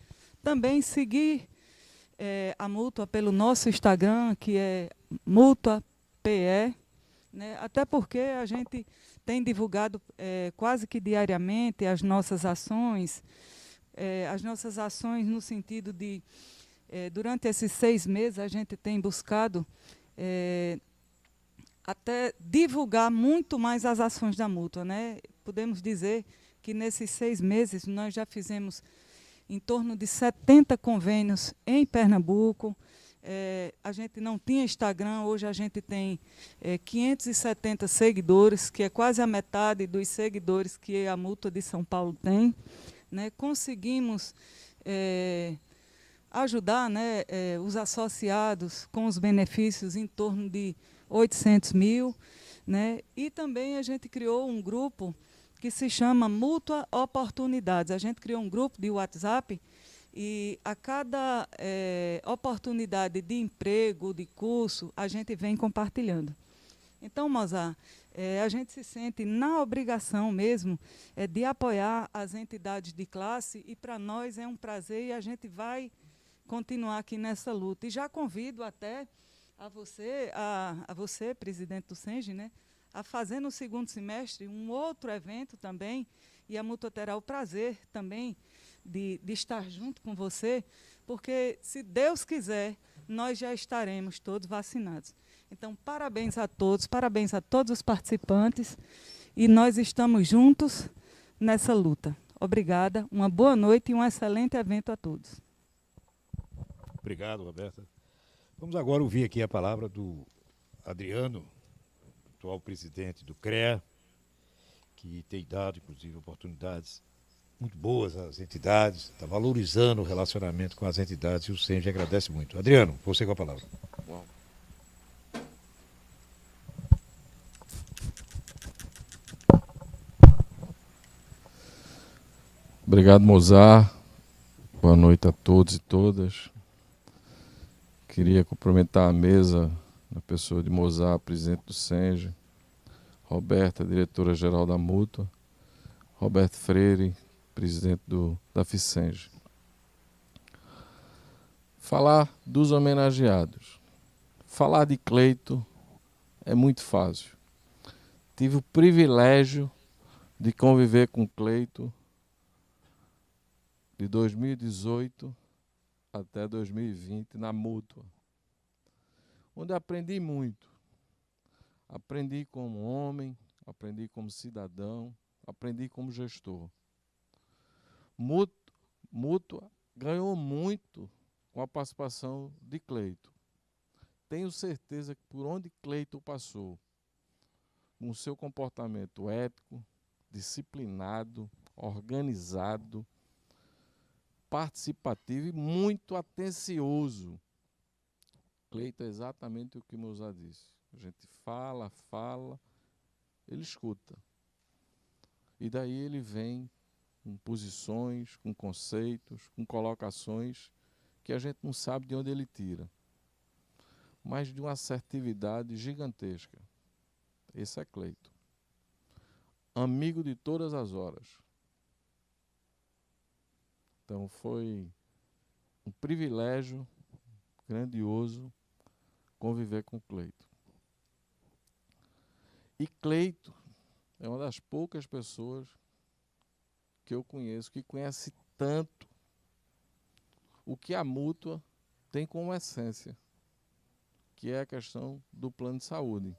Também seguir a Mútua pelo nosso Instagram, que é MútuaPE, né? Até porque a gente tem divulgado quase que diariamente as nossas ações no sentido de, durante esses 6 meses, a gente tem buscado até divulgar muito mais as ações da Mútua, né? Podemos dizer que nesses 6 meses nós já fizemos em torno de 70 convênios em Pernambuco. A gente não tinha Instagram, hoje a gente tem 570 seguidores, que é quase a metade dos seguidores que a Mútua de São Paulo tem, né? Conseguimos ajudar, né, os associados com os benefícios em torno de 800 mil, né? E também a gente criou um grupo que se chama Mútua Oportunidades. A gente criou um grupo de WhatsApp e a cada oportunidade de emprego, de curso, a gente vem compartilhando. Então, Mozart, a gente se sente na obrigação mesmo de apoiar as entidades de classe e para nós é um prazer e a gente vai continuar aqui nessa luta. E já convido até a você, presidente do SENGE, né, a fazer no segundo semestre um outro evento também, e a Mútua terá o prazer também de estar junto com você, porque, se Deus quiser, nós já estaremos todos vacinados. Então, parabéns a todos os participantes, e nós estamos juntos nessa luta. Obrigada, uma boa noite e um excelente evento a todos. Obrigado, Roberta. Vamos agora ouvir aqui a palavra do Adriano, atual presidente do CREA, que tem dado, inclusive, oportunidades muito boas às entidades, está valorizando o relacionamento com as entidades e o SENGE agradece muito. Adriano, você com a palavra. Bom. Obrigado, Mozart. Boa noite a todos e todas. Queria cumprimentar a mesa, na pessoa de Mozart, presidente do SENGE, Roberta, diretora-geral da Mútua, Roberto Freire, presidente da FICENGE. Falar dos homenageados. Falar de Cleito é muito fácil. Tive o privilégio de conviver com Cleito de 2018 até 2020 na Mútua, onde aprendi muito. Aprendi como homem, aprendi como cidadão, aprendi como gestor. Mútua ganhou muito com a participação de Cleito. Tenho certeza que por onde Cleito passou, com o seu comportamento ético, disciplinado, organizado, participativo e muito atencioso. Cleito é exatamente o que Mozart disse. A gente fala, ele escuta. E daí ele vem com posições, com conceitos, com colocações que a gente não sabe de onde ele tira, mas de uma assertividade gigantesca. Esse é Cleito. Amigo de todas as horas. Então foi um privilégio grandioso conviver com Cleito. E Cleito é uma das poucas pessoas que eu conheço que conhece tanto o que a mútua tem como essência, que é a questão do plano de saúde,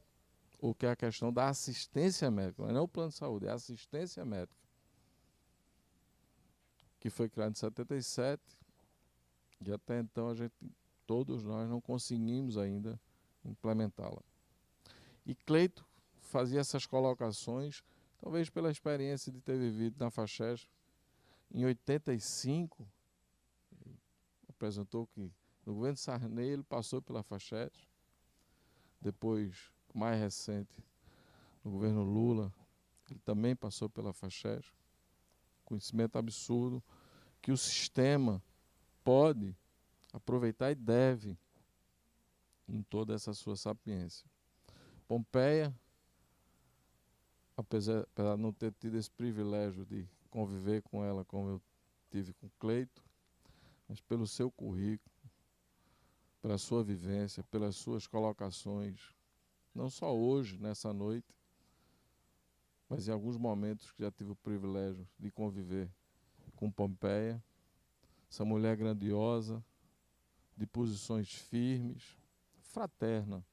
ou que é a questão da assistência médica. Não é o plano de saúde, é a assistência médica, que foi criado em 77, e até então todos nós não conseguimos ainda implementá-la. E Cleito fazia essas colocações, talvez pela experiência de ter vivido na FACHESP. Em 85, apresentou que no governo Sarney ele passou pela FACHESP, depois, mais recente, no governo Lula, ele também passou pela FACHESP. Conhecimento absurdo que o sistema pode aproveitar e deve em toda essa sua sapiência. Pompeia, apesar de não ter tido esse privilégio de conviver com ela como eu tive com Cleito, mas pelo seu currículo, pela sua vivência, pelas suas colocações, não só hoje, nessa noite, mas em alguns momentos que já tive o privilégio de conviver com Pompeia, essa mulher grandiosa, de posições firmes, fraterna,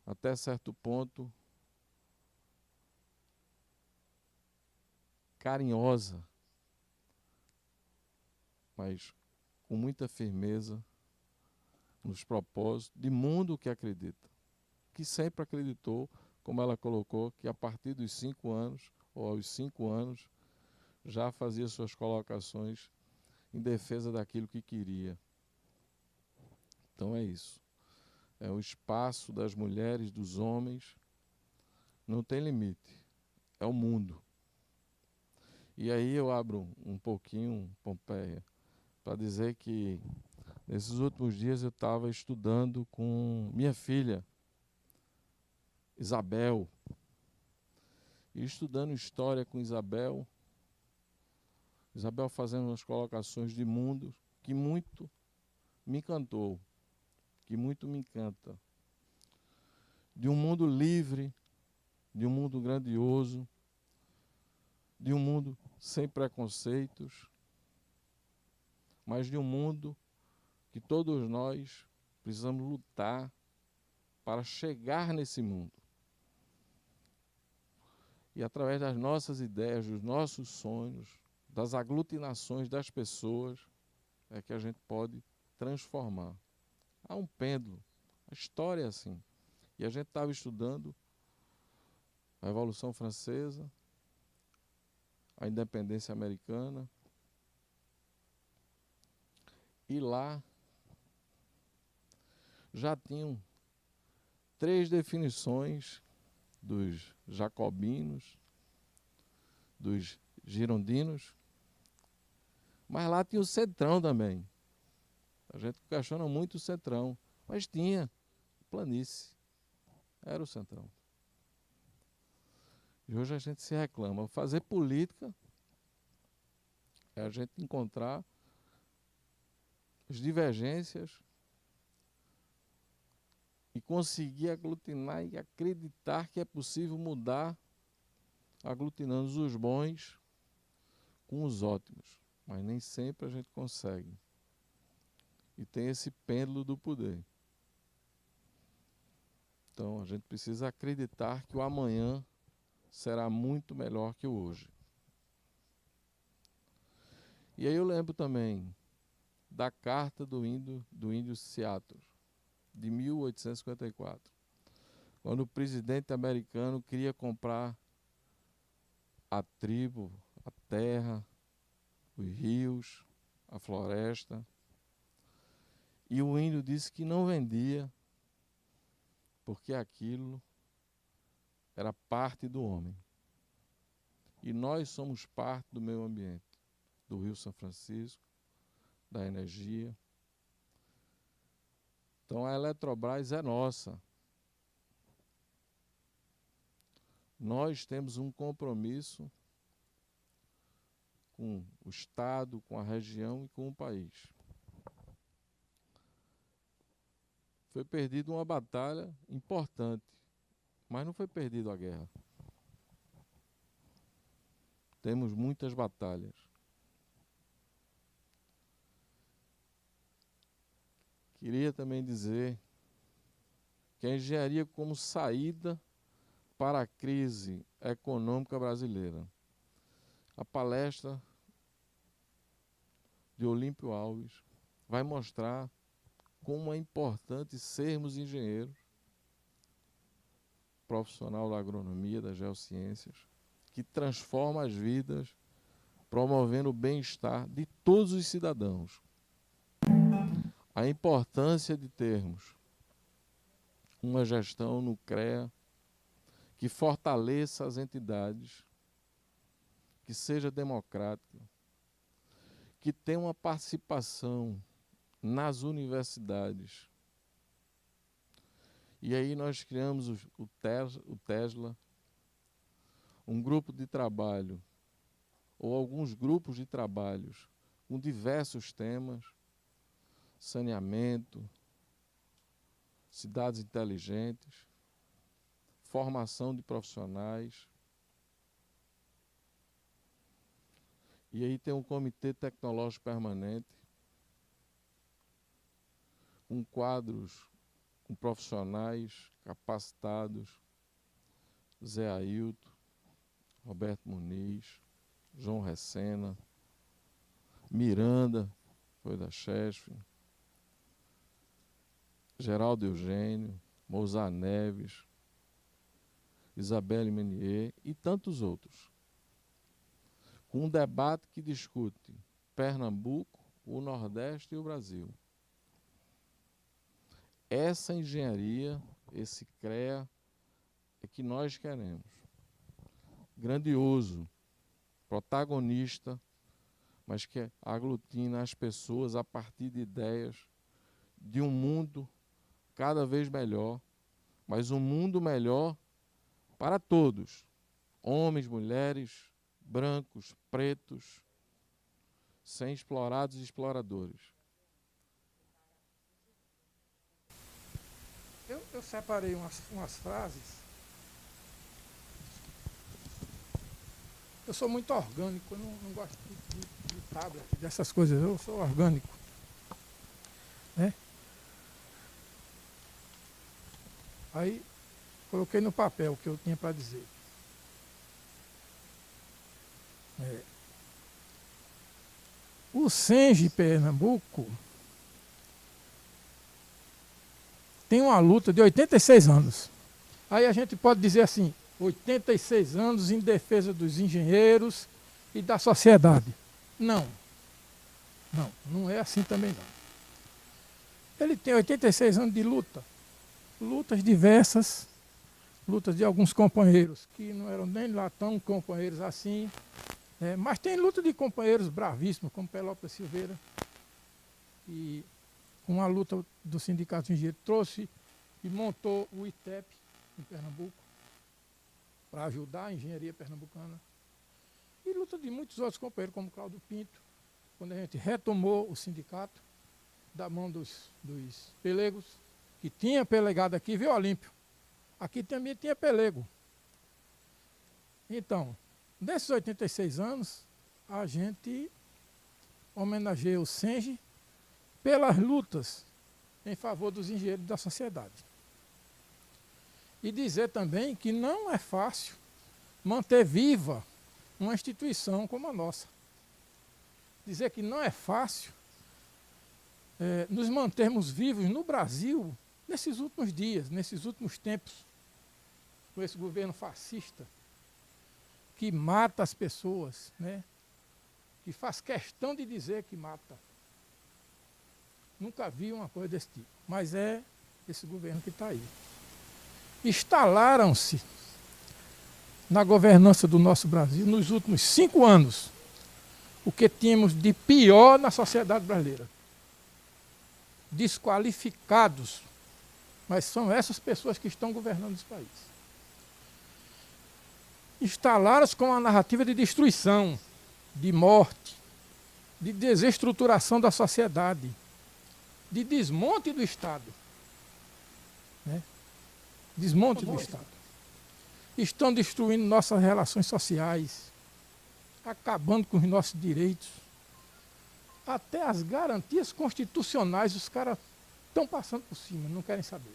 até certo ponto carinhosa, mas com muita firmeza nos propósitos de mundo que acredita, que sempre acreditou, como ela colocou, que a partir dos 5 anos, ou aos 5 anos, já fazia suas colocações em defesa daquilo que queria. Então é isso. É o espaço das mulheres, dos homens, não tem limite. É o mundo. E aí eu abro um pouquinho, Pompeia, para dizer que nesses últimos dias eu estava estudando com minha filha, Isabel. E estudando história com Isabel fazendo umas colocações de mundo que muito me encantou, que muito me encanta. De um mundo livre, de um mundo grandioso, de um mundo sem preconceitos, mas de um mundo que todos nós precisamos lutar para chegar nesse mundo. E através das nossas ideias, dos nossos sonhos, das aglutinações das pessoas, é que a gente pode transformar. Há um pêndulo, a história é assim. E a gente estava estudando a Revolução Francesa, a independência americana, e lá já tinham 3 definições dos jacobinos, dos girondinos, mas lá tinha o Centrão também. A gente questiona muito o Centrão, mas tinha planície, era o Centrão. E hoje a gente se reclama. Fazer política é a gente encontrar as divergências e conseguir aglutinar e acreditar que é possível mudar, aglutinando os bons com os ótimos. Mas nem sempre a gente consegue. E tem esse pêndulo do poder. Então a gente precisa acreditar que o amanhã será muito melhor que o hoje. E aí eu lembro também da carta do índio Seattle, de 1854, quando o presidente americano queria comprar a tribo, a terra, os rios, a floresta, e o índio disse que não vendia, porque aquilo era parte do homem. E nós somos parte do meio ambiente, do Rio São Francisco, da energia. Então a Eletrobras é nossa. Nós temos um compromisso com o Estado, com a região e com o país. Foi perdida uma batalha importante Mas não foi perdida a guerra. Temos muitas batalhas. Queria também dizer que a engenharia como saída para a crise econômica brasileira. A palestra de Olímpio Alves vai mostrar como é importante sermos engenheiros, profissional da agronomia, das geociências, que transforma as vidas, promovendo o bem-estar de todos os cidadãos. A importância de termos uma gestão no CREA que fortaleça as entidades, que seja democrática, que tenha uma participação nas universidades. E aí nós criamos o Tesla, um grupo de trabalho, ou alguns grupos de trabalhos, com diversos temas, saneamento, cidades inteligentes, formação de profissionais. E aí tem um comitê tecnológico permanente, com quadros, com profissionais capacitados, Zé Ailton, Roberto Muniz, João Recena, Miranda, foi da Chesf, Geraldo Eugênio, Mozart Neves, Isabelle Menier e tantos outros. Com um debate que discute Pernambuco, o Nordeste e o Brasil. Essa engenharia, esse CREA, é que nós queremos. Grandioso, protagonista, mas que aglutina as pessoas a partir de ideias de um mundo cada vez melhor, mas um mundo melhor para todos, homens, mulheres, brancos, pretos, sem explorados e exploradores. Eu separei umas frases. Eu sou muito orgânico, eu não gosto de tablet, dessas coisas, eu sou orgânico. Né? Aí, coloquei no papel o que eu tinha para dizer. O SENGE Pernambuco tem uma luta de 86 anos. Aí a gente pode dizer assim, 86 anos em defesa dos engenheiros e da sociedade. Não. Não é assim também não. Ele tem 86 anos de luta. Lutas diversas, lutas de alguns companheiros que não eram nem lá tão companheiros assim, mas tem luta de companheiros bravíssimos, como Pelópolis Silveira, e com a luta do Sindicato de Engenheiros trouxe e montou o ITEP em Pernambuco para ajudar a engenharia pernambucana. E luta de muitos outros companheiros, como Cláudio Pinto, quando a gente retomou o sindicato da mão dos pelegos, que tinha pelegado aqui, viu, Olímpio? Aqui também tinha pelego. Então, nesses 86 anos, a gente homenageia o SENGE pelas lutas em favor dos engenheiros da sociedade. E dizer também que não é fácil manter viva uma instituição como a nossa. Dizer que não é fácil nos mantermos vivos no Brasil nesses últimos dias, nesses últimos tempos, com esse governo fascista que mata as pessoas, né? Que faz questão de dizer que mata. Nunca vi uma coisa desse tipo, mas é esse governo que está aí. Instalaram-se na governança do nosso Brasil nos últimos 5 anos o que tínhamos de pior na sociedade brasileira. Desqualificados, mas são essas pessoas que estão governando esse país. Instalaram-se com uma narrativa de destruição, de morte, de desestruturação da sociedade, de desmonte do Estado. Né? Desmonte do Estado. estão destruindo nossas relações sociais, acabando com os nossos direitos. Até as garantias constitucionais os caras estão passando por cima, não querem saber.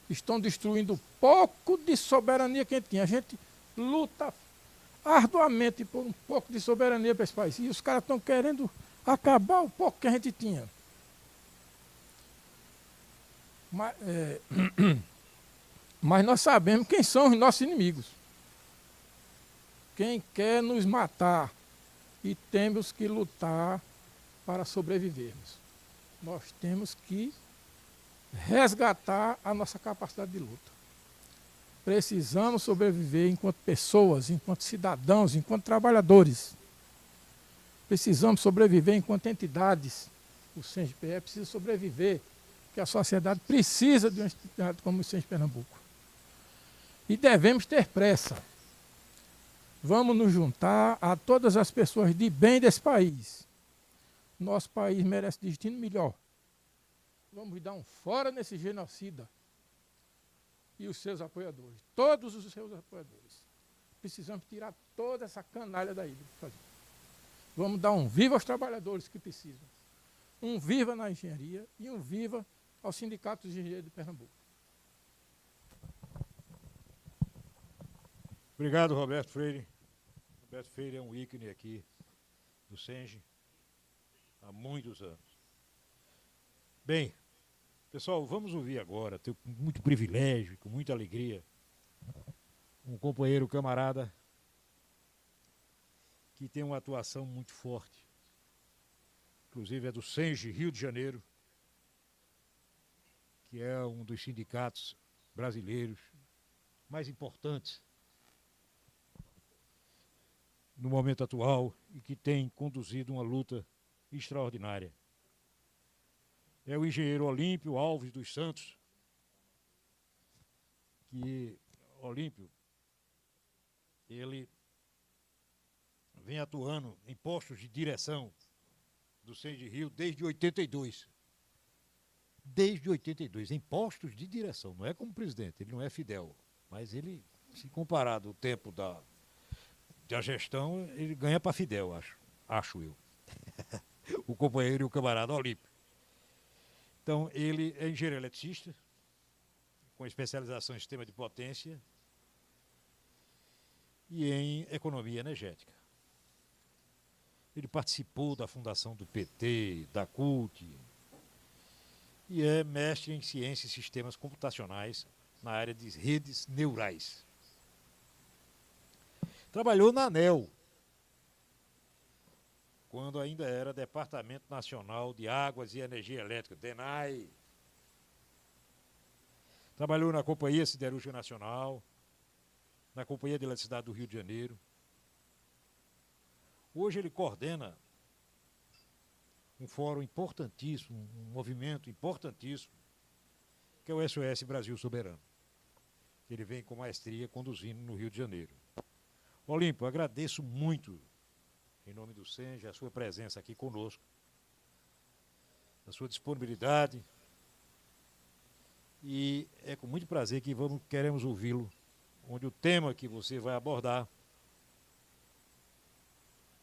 Estão destruindo o pouco de soberania que a gente tinha. A gente luta arduamente por um pouco de soberania para esse país. E os caras estão querendo acabar o pouco que a gente tinha. Mas nós sabemos quem são os nossos inimigos. Quem quer nos matar. E temos que lutar para sobrevivermos. Nós temos que resgatar a nossa capacidade de luta. Precisamos sobreviver enquanto pessoas, enquanto cidadãos, enquanto trabalhadores. Precisamos sobreviver enquanto entidades. O CENGE-PE precisa sobreviver, porque a sociedade precisa de uma entidade como o CENGE Pernambuco. E devemos ter pressa. Vamos nos juntar a todas as pessoas de bem desse país. Nosso país merece destino melhor. Vamos dar um fora nesse genocida e os seus apoiadores, todos os seus apoiadores. Precisamos tirar toda essa canalha daí. Vamos dar um viva aos trabalhadores que precisam. Um viva na engenharia e um viva ao Sindicato de Engenheiros de Pernambuco. Obrigado, Roberto Freire. Roberto Freire é um ícone aqui do CENGE há muitos anos. Bem, pessoal, vamos ouvir agora, tenho muito privilégio, com muita alegria, um companheiro camarada que tem uma atuação muito forte. Inclusive é do CENGE Rio de Janeiro, que é um dos sindicatos brasileiros mais importantes no momento atual e que tem conduzido uma luta extraordinária. É o engenheiro Olímpio Alves dos Santos, que Olímpio, ele vem atuando em postos de direção do CENGE Rio desde 82. Desde 82, em postos de direção, não é como presidente, ele não é fidel, mas ele, se comparado o tempo da gestão, ele ganha para fidel, acho eu. O companheiro e o camarada Olímpio. Então, ele é engenheiro eletricista, com especialização em sistema de potência e em economia energética. Ele participou da fundação do PT, da CUT, e é mestre em ciências e sistemas computacionais na área de redes neurais. Trabalhou na ANEEL, quando ainda era Departamento Nacional de Águas e Energia Elétrica, DENAI. Trabalhou na Companhia Siderúrgica Nacional, na Companhia de Eletricidade do Rio de Janeiro. Hoje ele coordena um fórum importantíssimo, um movimento importantíssimo, que é o SOS Brasil Soberano, que ele vem com maestria conduzindo no Rio de Janeiro. Olímpio, agradeço muito, em nome do CENGE, a sua presença aqui conosco, a sua disponibilidade, e é com muito prazer que queremos ouvi-lo, onde o tema que você vai abordar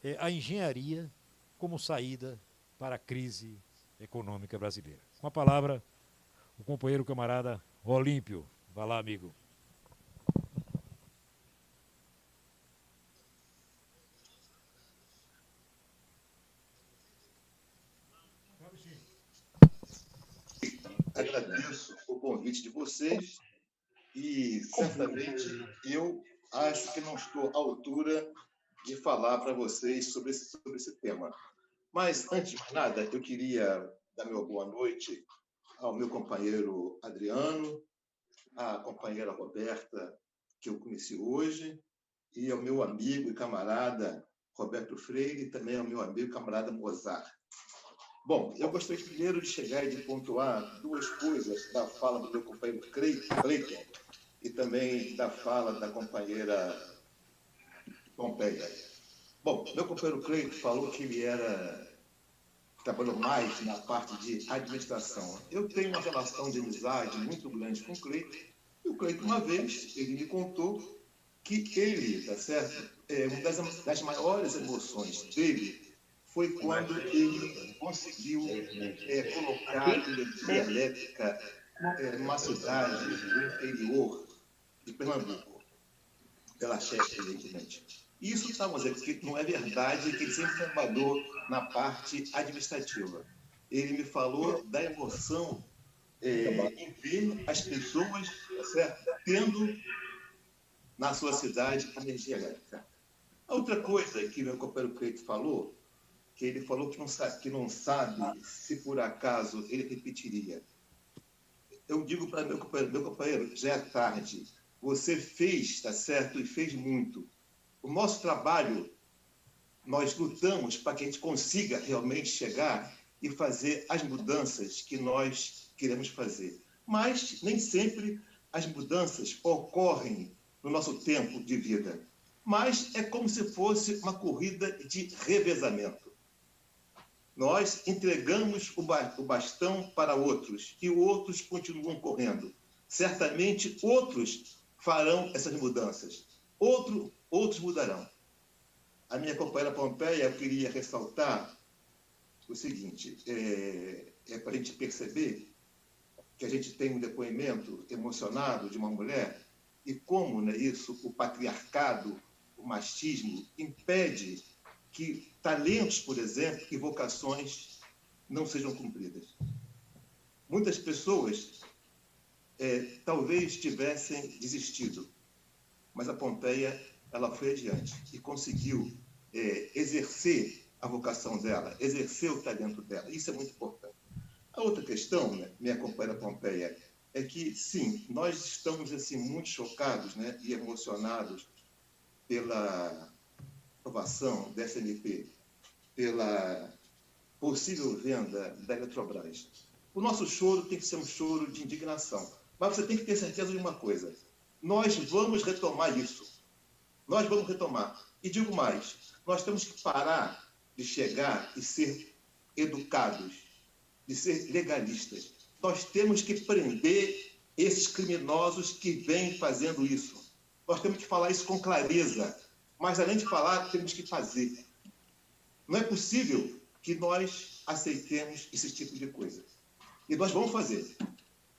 é a engenharia como saída para a crise econômica brasileira. Com a palavra, o companheiro camarada Olímpio. Vai lá, amigo. Agradeço o convite de vocês e, certamente, eu acho que não estou à altura de falar para vocês sobre esse tema. Mas, antes de mais nada, eu queria dar meu boa noite ao meu companheiro Adriano, à companheira Roberta, que eu conheci hoje, e ao meu amigo e camarada Roberto Freire, e também ao meu amigo e camarada Mozart. Bom, eu gostaria primeiro de chegar e de pontuar duas coisas da fala do meu companheiro Cleiton e também da fala da companheira Pompeia. Bom, meu companheiro Cleiton falou que ele trabalhou mais na parte de administração. Eu tenho uma relação de amizade muito grande com o Cleiton, E o Cleiton, uma vez, ele me contou que ele, tá certo? Uma das maiores emoções dele foi quando ele conseguiu colocar energia elétrica numa cidade do interior de Pernambuco, pela Chesf, evidentemente. Isso está dizendo que não é verdade, que ele sempre trabalhou na parte administrativa. Ele me falou da emoção em ver as pessoas, tá certo, tendo na sua cidade a energia elétrica. A outra coisa que meu companheiro Cleiton falou, que ele falou que não sabe se por acaso ele repetiria. Eu digo para meu companheiro, já é tarde. Você fez, tá certo, e fez muito. O nosso trabalho, nós lutamos para que a gente consiga realmente chegar e fazer as mudanças que nós queremos fazer. Mas nem sempre as mudanças ocorrem no nosso tempo de vida. Mas é como se fosse uma corrida de revezamento. Nós entregamos o bastão para outros e outros continuam correndo. Certamente outros farão essas mudanças. Outros mudarão. A minha companheira Pompeia, eu queria ressaltar o seguinte, para a gente perceber que a gente tem um depoimento emocionado de uma mulher e como, né, isso, o patriarcado, o machismo, impede que talentos, por exemplo, e vocações não sejam cumpridas. Muitas pessoas talvez tivessem desistido, mas a Pompeia, ela foi adiante e conseguiu exercer a vocação dela, exercer o talento dela. Isso é muito importante. A outra questão, né, minha companheira Pompeia, é que, sim, nós estamos assim, muito chocados, né, e emocionados pela aprovação da SMP, pela possível venda da Eletrobras. O nosso choro tem que ser um choro de indignação. Mas você tem que ter certeza de uma coisa. Nós vamos retomar isso. Nós vamos retomar. E digo mais, nós temos que parar de chegar e ser educados, de ser legalistas. Nós temos que prender esses criminosos que vêm fazendo isso. Nós temos que falar isso com clareza. Mas, além de falar, temos que fazer. Não é possível que nós aceitemos esse tipo de coisa. E nós vamos fazer.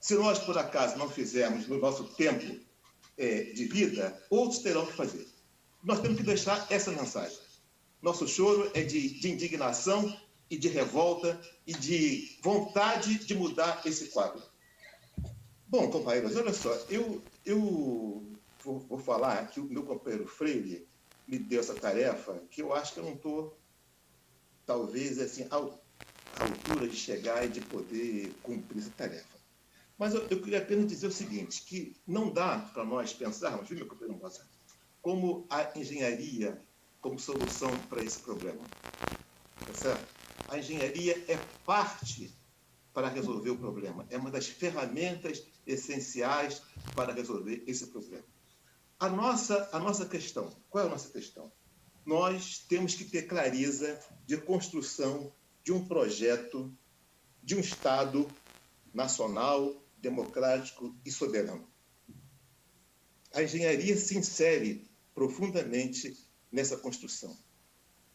Se nós, por acaso, não fizermos no nosso tempo de vida, outros terão que fazer. Nós temos que deixar essa mensagem. Nosso choro é de indignação e de revolta e de vontade de mudar esse quadro. Bom, companheiros, olha só, eu vou falar que o meu companheiro Freire me deu essa tarefa que eu acho que eu não estou, talvez, assim, à altura de chegar e de poder cumprir essa tarefa. Mas eu queria apenas dizer o seguinte, que não dá para nós pensarmos, viu, meu companheiro Mozart, como a engenharia como solução para esse problema. Tá certo? A engenharia é parte para resolver o problema. É uma das ferramentas essenciais para resolver esse problema. A nossa questão, qual é a nossa questão? Nós temos que ter clareza de construção de um projeto de um Estado nacional, democrático e soberano. A engenharia se insere profundamente nessa construção.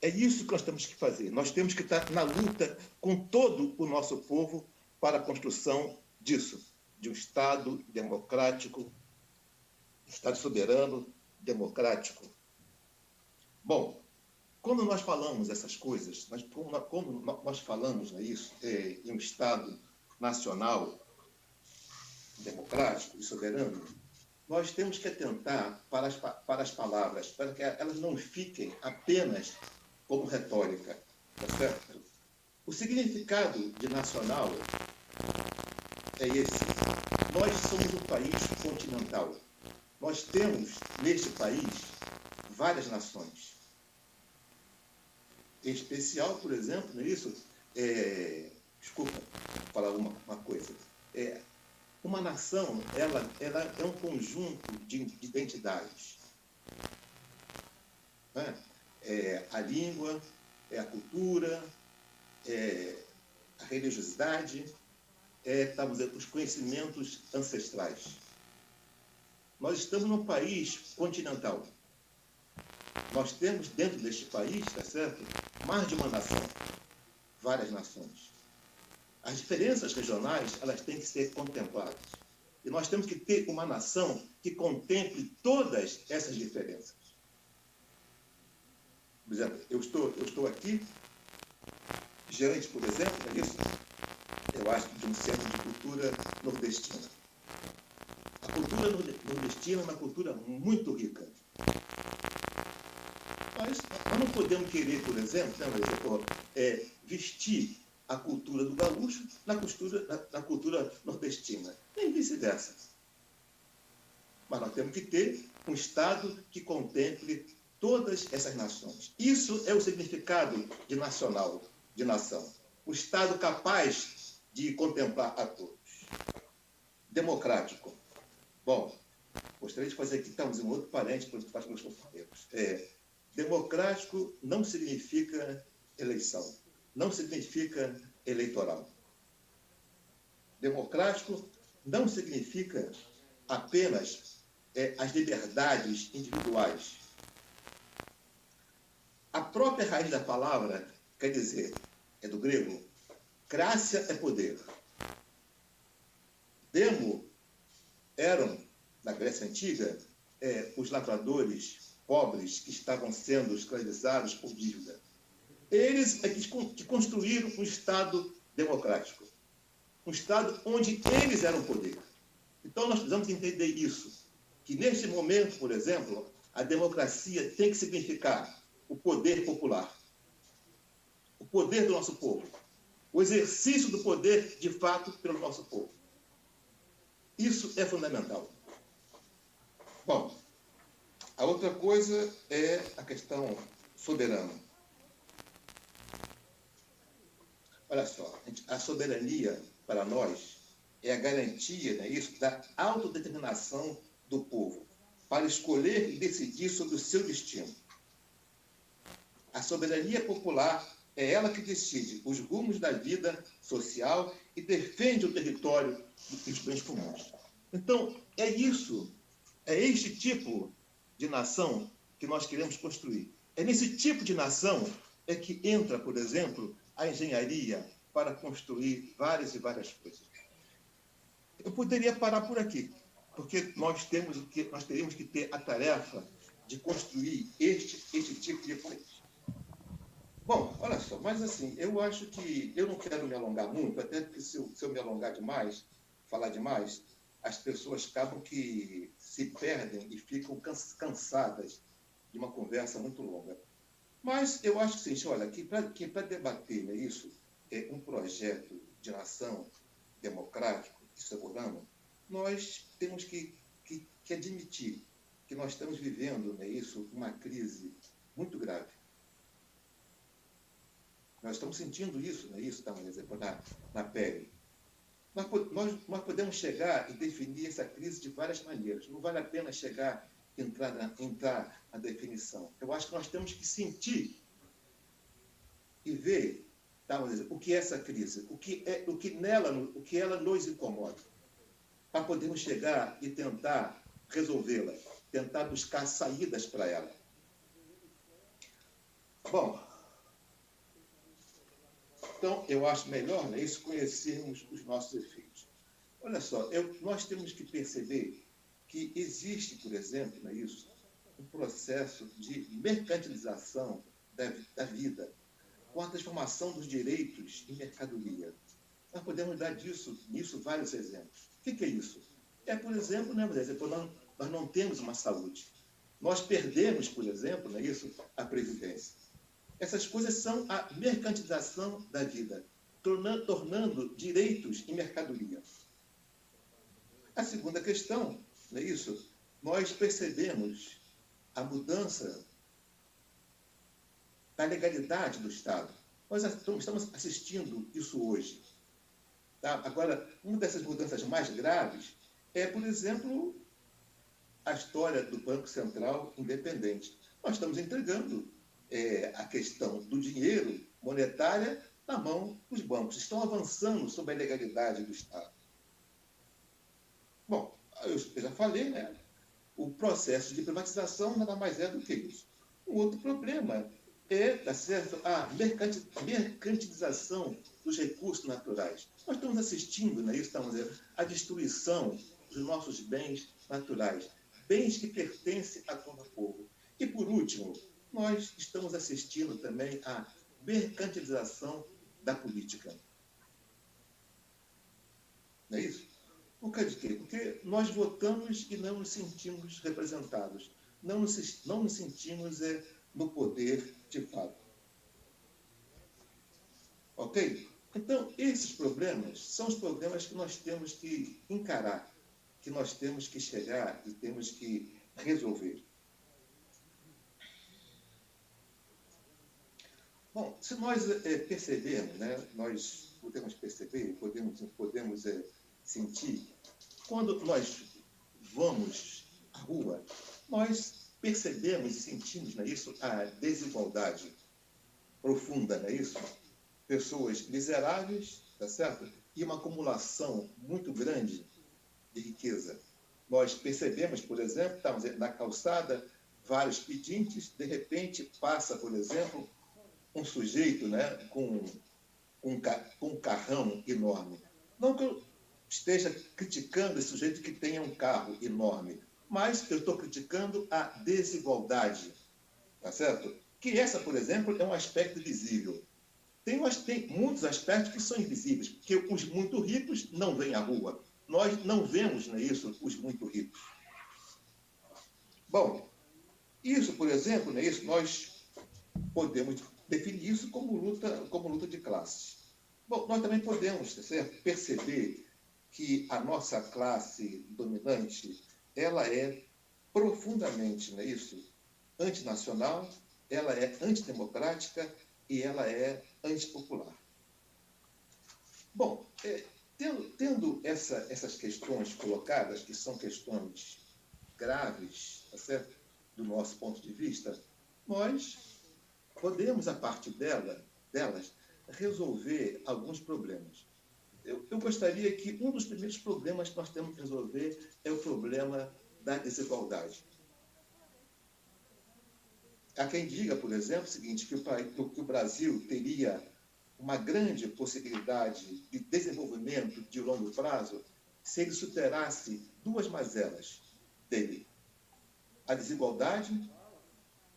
É isso que nós temos que fazer. Nós temos que estar na luta com todo o nosso povo para a construção disso, de um Estado democrático, um Estado soberano, democrático. Bom, quando nós falamos essas coisas, quando nós falamos isso em um Estado nacional, democrático e soberano, nós temos que atentar para as palavras, para que elas não fiquem apenas como retórica, tá certo? O significado de nacional é esse. Nós somos um país continental. Nós temos, neste país, várias nações. Em especial, por exemplo, não é isso? Desculpa falar uma coisa. Uma nação, ela é um conjunto de identidades. Né? A língua, a cultura, a religiosidade, os conhecimentos ancestrais. nós estamos num país continental. Nós temos dentro deste país, tá certo? Mais de uma nação, várias nações. As diferenças regionais, elas têm que ser contempladas. E nós temos que ter uma nação que contemple todas essas diferenças. Por exemplo, eu estou aqui diante, por exemplo, é isso? Eu acho que de um centro de cultura nordestina. A cultura nordestina é uma cultura muito rica. Mas nós não podemos querer, por exemplo, vestir a cultura do gaúcho na cultura nordestina, nem vice-versa. Mas nós temos que ter um Estado que contemple todas essas nações. Isso é o significado de nacional, de nação. Um Estado capaz de contemplar a todos. Democrático. Bom, gostaria de fazer aqui, estamos em um outro parente para os meus companheiros. Democrático não significa eleição, não significa eleitoral. Democrático não significa apenas as liberdades individuais. A própria raiz da palavra quer dizer, é do grego, crácia é poder. Demo eram, na Grécia Antiga, os lavradores pobres que estavam sendo escravizados por dívida. Eles é que construíram um Estado democrático. Um Estado onde eles eram o poder. Então, nós precisamos entender isso. Que, neste momento, por exemplo, a democracia tem que significar o poder popular. O poder do nosso povo. O exercício do poder, de fato, pelo nosso povo. Isso é fundamental. Bom, a outra coisa é a questão soberana. Olha só, a soberania, para nós, é a garantia, não é isso, da autodeterminação do povo, para escolher e decidir sobre o seu destino. A soberania popular é ela que decide os rumos da vida social e defende o território e os bens comuns. Então, é isso, é este tipo de nação que nós queremos construir. É nesse tipo de nação que entra, por exemplo, a engenharia para construir várias e várias coisas. Eu poderia parar por aqui, porque nós teríamos que ter a tarefa de construir este tipo de país. Bom, olha só, mas assim, eu acho que eu não quero me alongar muito, até porque se eu me alongar demais, falar demais, as pessoas acabam que se perdem e ficam cansadas de uma conversa muito longa. Mas eu acho que, sim, olha, que para debater, né, isso, um projeto de nação democrático e soberano, nós temos que admitir que nós estamos vivendo, né, isso, uma crise muito grave. Nós estamos sentindo isso, né, isso, na pele. Nós podemos chegar e definir essa crise de várias maneiras. Não vale a pena entrar na definição. Eu acho que nós temos que sentir e ver, o que é essa crise, o que ela nos incomoda, para podermos chegar e tentar resolvê-la, tentar buscar saídas para ela. Bom, então eu acho melhor, né, isso, conhecermos os nossos efeitos. Olha só, nós temos que perceber que existe, por exemplo, né, isso, um processo de mercantilização da vida, com a transformação dos direitos em mercadoria. Nós podemos dar nisso vários exemplos. O que é isso? Por exemplo, né, nós não temos uma saúde. Nós perdemos, por exemplo, né, isso, a previdência. Essas coisas são a mercantilização da vida, tornando direitos em mercadoria. A segunda questão, não é isso? Nós percebemos a mudança da legalidade do Estado. Nós estamos assistindo isso hoje. Tá? Agora, uma dessas mudanças mais graves é, por exemplo, a história do Banco Central independente. Nós estamos entregando a questão do dinheiro monetária na mão dos bancos. Estão avançando sobre a legalidade do Estado. Bom, eu já falei, né? o processo de privatização nada mais é do que isso. Um outro problema é, tá certo, a mercantilização dos recursos naturais. Nós estamos assistindo, né, isso, estamos vendo, a destruição dos nossos bens naturais, bens que pertencem a todo o povo. E, por último, nós estamos assistindo também à mercantilização da política. Não é isso? Por causa de quê? Porque nós votamos e não nos sentimos representados. Não nos sentimos no poder de fato. Ok? Então, esses problemas são os problemas que nós temos que encarar, que nós temos que chegar e temos que resolver. Bom, se nós percebermos, né, nós podemos perceber, podemos sentir, quando nós vamos à rua, nós percebemos e sentimos, não é isso, a desigualdade profunda, não é isso? Pessoas miseráveis, tá certo? E uma acumulação muito grande de riqueza. Nós percebemos, por exemplo, estamos na calçada, vários pedintes, de repente passa, por exemplo, um sujeito, né, com um carrão enorme. Não que eu esteja criticando esse sujeito que tenha um carro enorme, mas eu estou criticando a desigualdade, tá certo? Que essa, por exemplo, é um aspecto visível. Tem muitos aspectos que são invisíveis, porque os muito ricos não vêm à rua. Nós não vemos, não é isso, os muito ricos. Bom, isso, por exemplo, não é isso, nós podemos definir isso como luta de classes. Bom, nós também podemos, certo, perceber que a nossa classe dominante, ela é profundamente, não é isso, antinacional, ela é antidemocrática e ela é antipopular. Bom, tendo essas questões colocadas, que são questões graves, tá certo, do nosso ponto de vista, nós podemos, a partir delas, resolver alguns problemas. Eu gostaria que um dos primeiros problemas que nós temos que resolver é o problema da desigualdade. Há quem diga, por exemplo, o seguinte, que o Brasil teria uma grande possibilidade de desenvolvimento de longo prazo se ele superasse duas mazelas dele: a desigualdade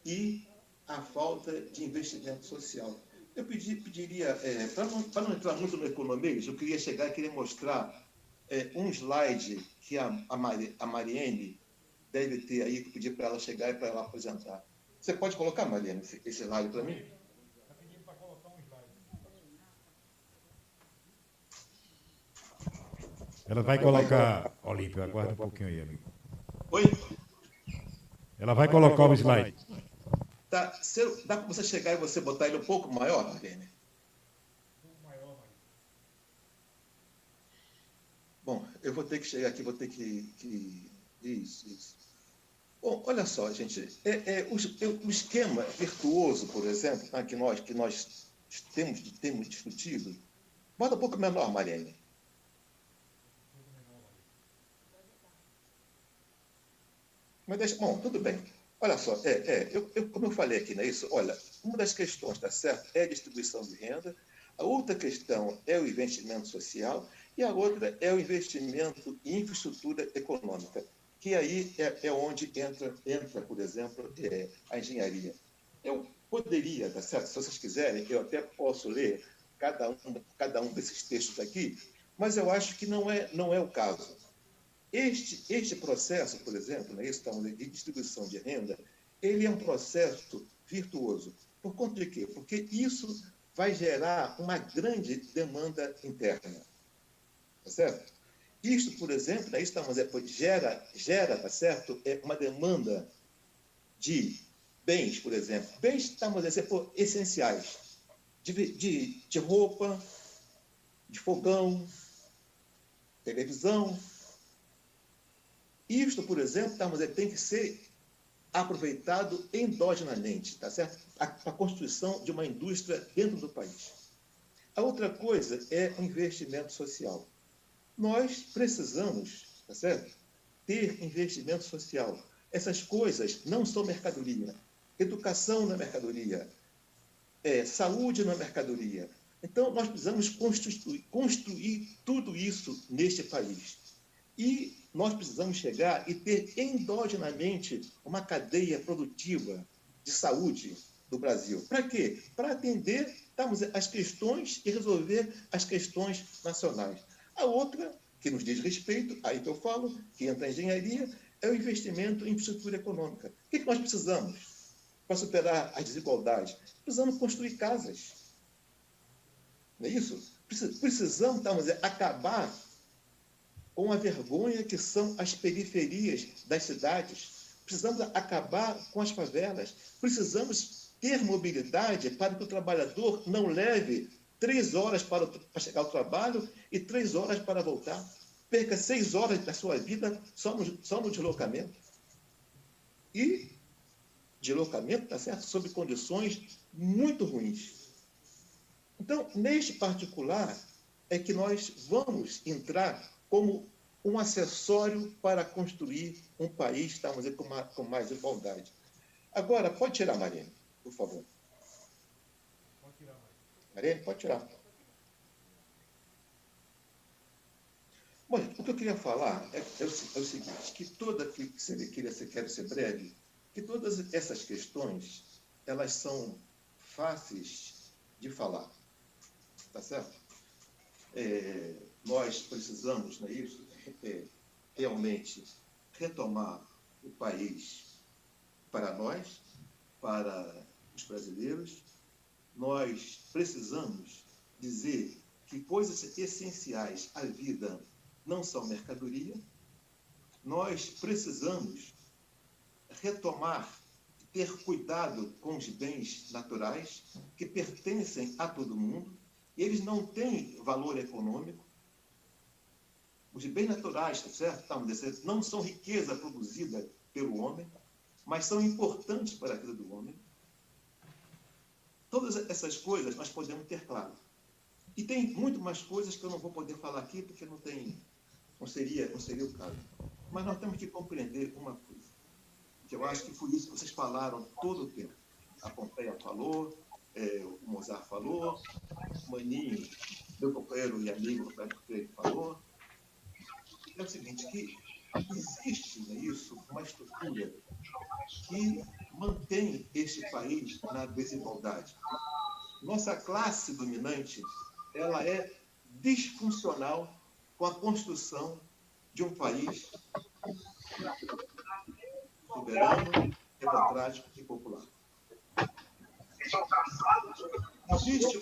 e a falta de investimento social. Eu pediria, para não entrar muito no economês, eu queria chegar e queria mostrar um slide que a Mariene deve ter aí, que eu pedi para ela chegar e para ela apresentar. Você pode colocar, Mariene, esse slide para mim? Está pedindo para colocar um slide. Ela vai colocar, Olímpio, aguarda um pouquinho aí, amigo. Oi? Ela vai colocar o slide. Tá, dá para você chegar e você botar ele um pouco maior, Marlene? Bom, eu vou ter que chegar aqui, vou ter que... Isso. Bom, olha só, gente, o esquema virtuoso, por exemplo, tá, que nós temos discutido, bota um pouco menor, Mariane. Mas deixa, bom, tudo bem. Olha só, como eu falei aqui, não é isso? Olha, uma das questões, tá certo, é a distribuição de renda, a outra questão é o investimento social e a outra é o investimento em infraestrutura econômica, que aí é onde entra, por exemplo, a engenharia. Eu poderia, tá certo? Se vocês quiserem, eu até posso ler cada um desses textos aqui, mas eu acho que não é o caso. Este processo, por exemplo, né, de distribuição de renda, ele é um processo virtuoso. Por conta de quê? Porque isso vai gerar uma grande demanda interna. Tá certo? Isto, por exemplo, né, gera, tá certo, uma demanda de bens, por exemplo. Bens, estamos a dizer, essenciais. De roupa, de fogão, televisão. Isto, por exemplo, tem que ser aproveitado endogenamente, tá certo? A constituição de uma indústria dentro do país. A outra coisa é o investimento social. Nós precisamos, tá certo, ter investimento social. Essas coisas não são mercadoria. Educação não é mercadoria. Saúde não é mercadoria. Então, nós precisamos construir tudo isso neste país. E nós precisamos chegar e ter endogenamente uma cadeia produtiva de saúde do Brasil. Para quê? Para atender as questões e resolver as questões nacionais. A outra, que nos diz respeito, aí que eu falo, que entra a engenharia, é o investimento em infraestrutura econômica. O que nós precisamos para superar as desigualdades? Precisamos construir casas. Não é isso? Precisamos acabar com a vergonha que são as periferias das cidades. Precisamos acabar com as favelas. Precisamos ter mobilidade para que o trabalhador não leve 3 horas para chegar ao trabalho e 3 horas para voltar. Perca 6 horas da sua vida só no deslocamento. E deslocamento, tá certo? Sob condições muito ruins. Então, neste particular, é que nós vamos entrar como um acessório para construir um país, com mais igualdade. Agora, pode tirar, Mariane, por favor. Pode tirar, Mariane, pode tirar. Bom, o que eu queria falar é o seguinte, que quero ser breve, que todas essas questões, elas são fáceis de falar, tá certo? Nós precisamos, não é isso, realmente retomar o país para nós, para os brasileiros. Nós precisamos dizer que coisas essenciais à vida não são mercadoria. Nós precisamos retomar, ter cuidado com os bens naturais que pertencem a todo mundo. Eles não têm valor econômico. Os bens naturais, certo? Não são riqueza produzida pelo homem, mas são importantes para a vida do homem. Todas essas coisas nós podemos ter claro. E tem muito mais coisas que eu não vou poder falar aqui, porque não seria o caso. Mas nós temos que compreender uma coisa, que eu acho que foi isso que vocês falaram todo o tempo. A Pompeia falou, o Mozart falou, o Maninho, meu companheiro e amigo Roberto Freire, falou. É o seguinte, que existe uma estrutura que mantém este país na desigualdade. Nossa classe dominante, ela é disfuncional com a construção de um país soberano, democrático e popular. Existe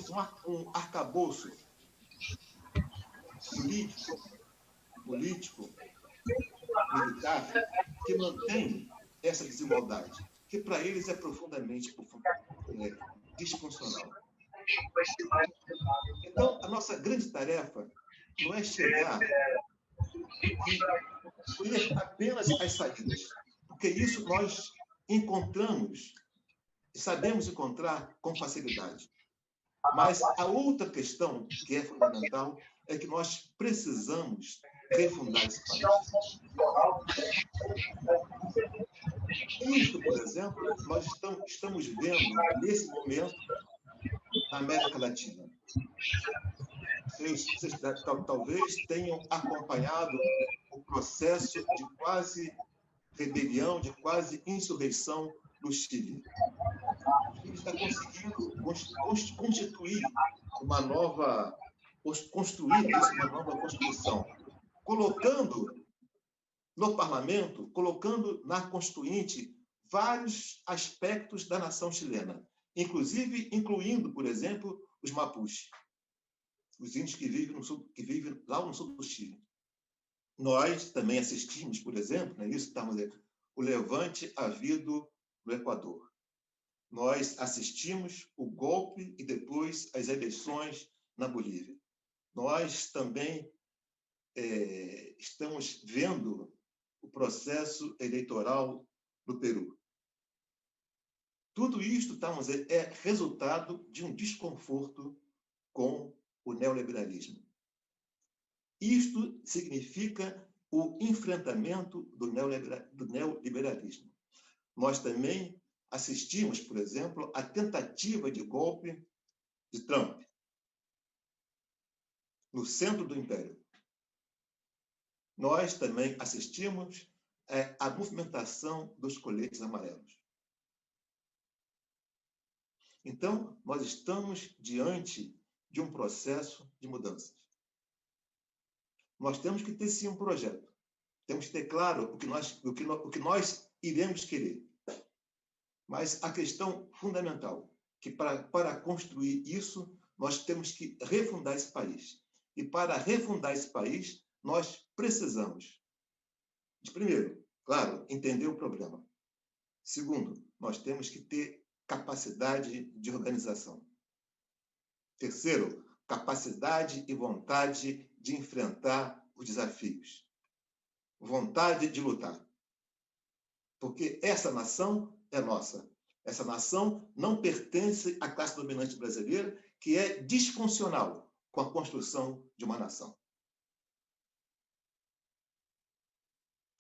um arcabouço político, militar, que mantém essa desigualdade, que para eles é profundamente disfuncional. Então, a nossa grande tarefa não é chegar e escolher apenas as saídas, porque isso nós encontramos e sabemos encontrar com facilidade. Mas a outra questão que é fundamental é que nós precisamos refundar esse país. Isto, por exemplo, nós estamos vendo nesse momento na América Latina. Vocês talvez tenham acompanhado o processo de quase rebelião, de quase insurreição no Chile. Ele está conseguindo constituir uma nova Constituição, colocando no parlamento, colocando na Constituinte vários aspectos da nação chilena, incluindo, por exemplo, os Mapuche, os índios que vivem lá no sul do Chile. Nós também assistimos, por exemplo, o levante havido no Equador. Nós assistimos o golpe e depois as eleições na Bolívia. Nós também estamos vendo o processo eleitoral no Peru. Tudo isto é resultado de um desconforto com o neoliberalismo. Isto significa o enfrentamento do neoliberalismo. Nós também assistimos, por exemplo, à tentativa de golpe de Trump no centro do império. Nós também assistimos à movimentação dos coletes amarelos. Então, nós estamos diante de um processo de mudanças. Nós temos que ter, sim, um projeto. Temos que ter claro o que nós iremos querer. Mas a questão fundamental, que para construir isso, nós temos que refundar esse país. E para refundar esse país, nós precisamos de, primeiro, claro, entender o problema. Segundo, nós temos que ter capacidade de organização. Terceiro, capacidade e vontade de enfrentar os desafios. Vontade de lutar. Porque essa nação é nossa. Essa nação não pertence à classe dominante brasileira, que é disfuncional com a construção de uma nação.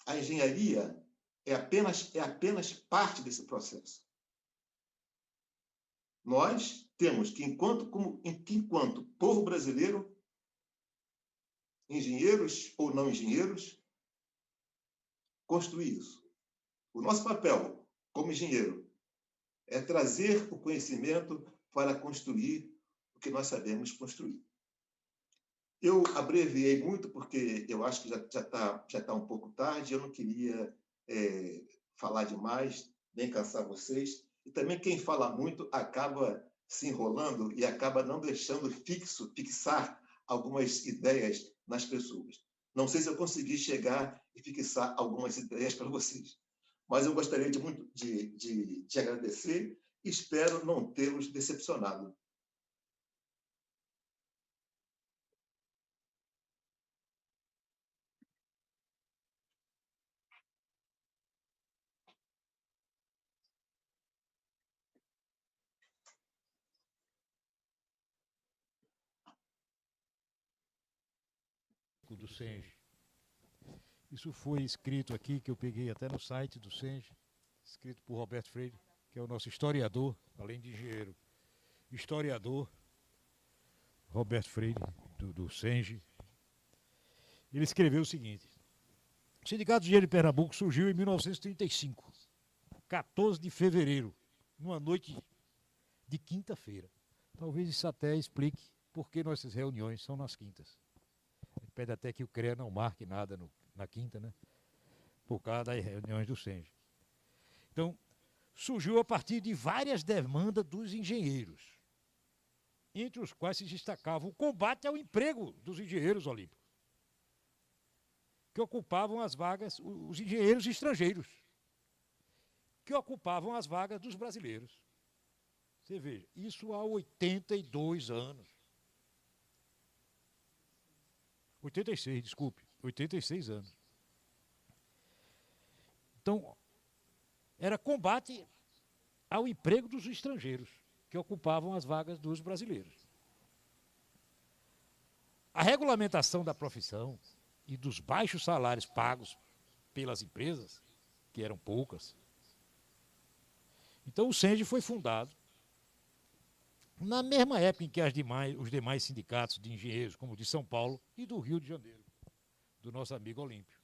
A engenharia é apenas parte desse processo. Nós temos que, enquanto povo brasileiro, engenheiros ou não engenheiros, construir isso. O nosso papel como engenheiro é trazer o conhecimento para construir o que nós sabemos construir. Eu abreviei muito porque eu acho que já tá um pouco tarde, eu não queria falar demais, nem cansar vocês. E também quem fala muito acaba se enrolando e acaba não deixando fixar algumas ideias nas pessoas. Não sei se eu consegui chegar e fixar algumas ideias para vocês, mas eu gostaria muito de agradecer e espero não tê-los decepcionado. Do SENGE. Isso foi escrito aqui, que eu peguei até no site do SENGE, escrito por Roberto Freire, que é o nosso historiador, além de engenheiro. Historiador, Roberto Freire, do SENGE. Ele escreveu o seguinte: o Sindicato de Engenheiro de Pernambuco surgiu em 1935, 14 de fevereiro, numa noite de quinta-feira. Talvez isso até explique por que nossas reuniões são nas quintas. Ele pede até que o CREA não marque nada na quinta, né? Por causa das reuniões do SENGE. Então, surgiu a partir de várias demandas dos engenheiros, entre os quais se destacava o combate ao emprego dos engenheiros olímpicos, que ocupavam as vagas, os engenheiros estrangeiros, que ocupavam as vagas dos brasileiros. Você veja, isso há 82 anos. 86, desculpe, 86 anos. Então, era combate ao emprego dos estrangeiros, que ocupavam as vagas dos brasileiros. A regulamentação da profissão e dos baixos salários pagos pelas empresas, que eram poucas. Então, o SENGE foi fundado na mesma época em que os demais sindicatos de engenheiros, como o de São Paulo e do Rio de Janeiro, do nosso amigo Olímpio.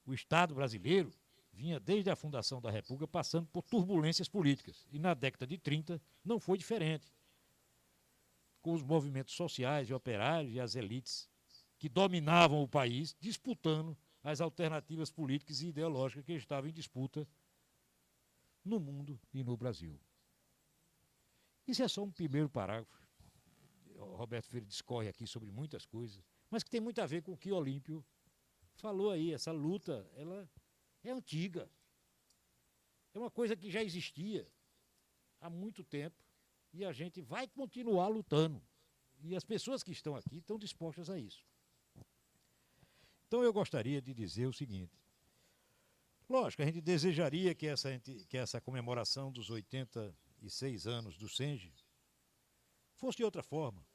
O Estado brasileiro vinha desde a fundação da República passando por turbulências políticas, e na década de 30 não foi diferente, com os movimentos sociais e operários e as elites que dominavam o país, disputando as alternativas políticas e ideológicas que estavam em disputa no mundo e no Brasil. Isso é só um primeiro parágrafo. O Roberto Freire discorre aqui sobre muitas coisas, mas que tem muito a ver com o que Olímpio falou aí. Essa luta, ela é antiga. É uma coisa que já existia há muito tempo e a gente vai continuar lutando. E as pessoas que estão aqui estão dispostas a isso. Então eu gostaria de dizer o seguinte. Lógico, a gente desejaria que essa comemoração dos 86 anos do SENGE fosse de outra forma.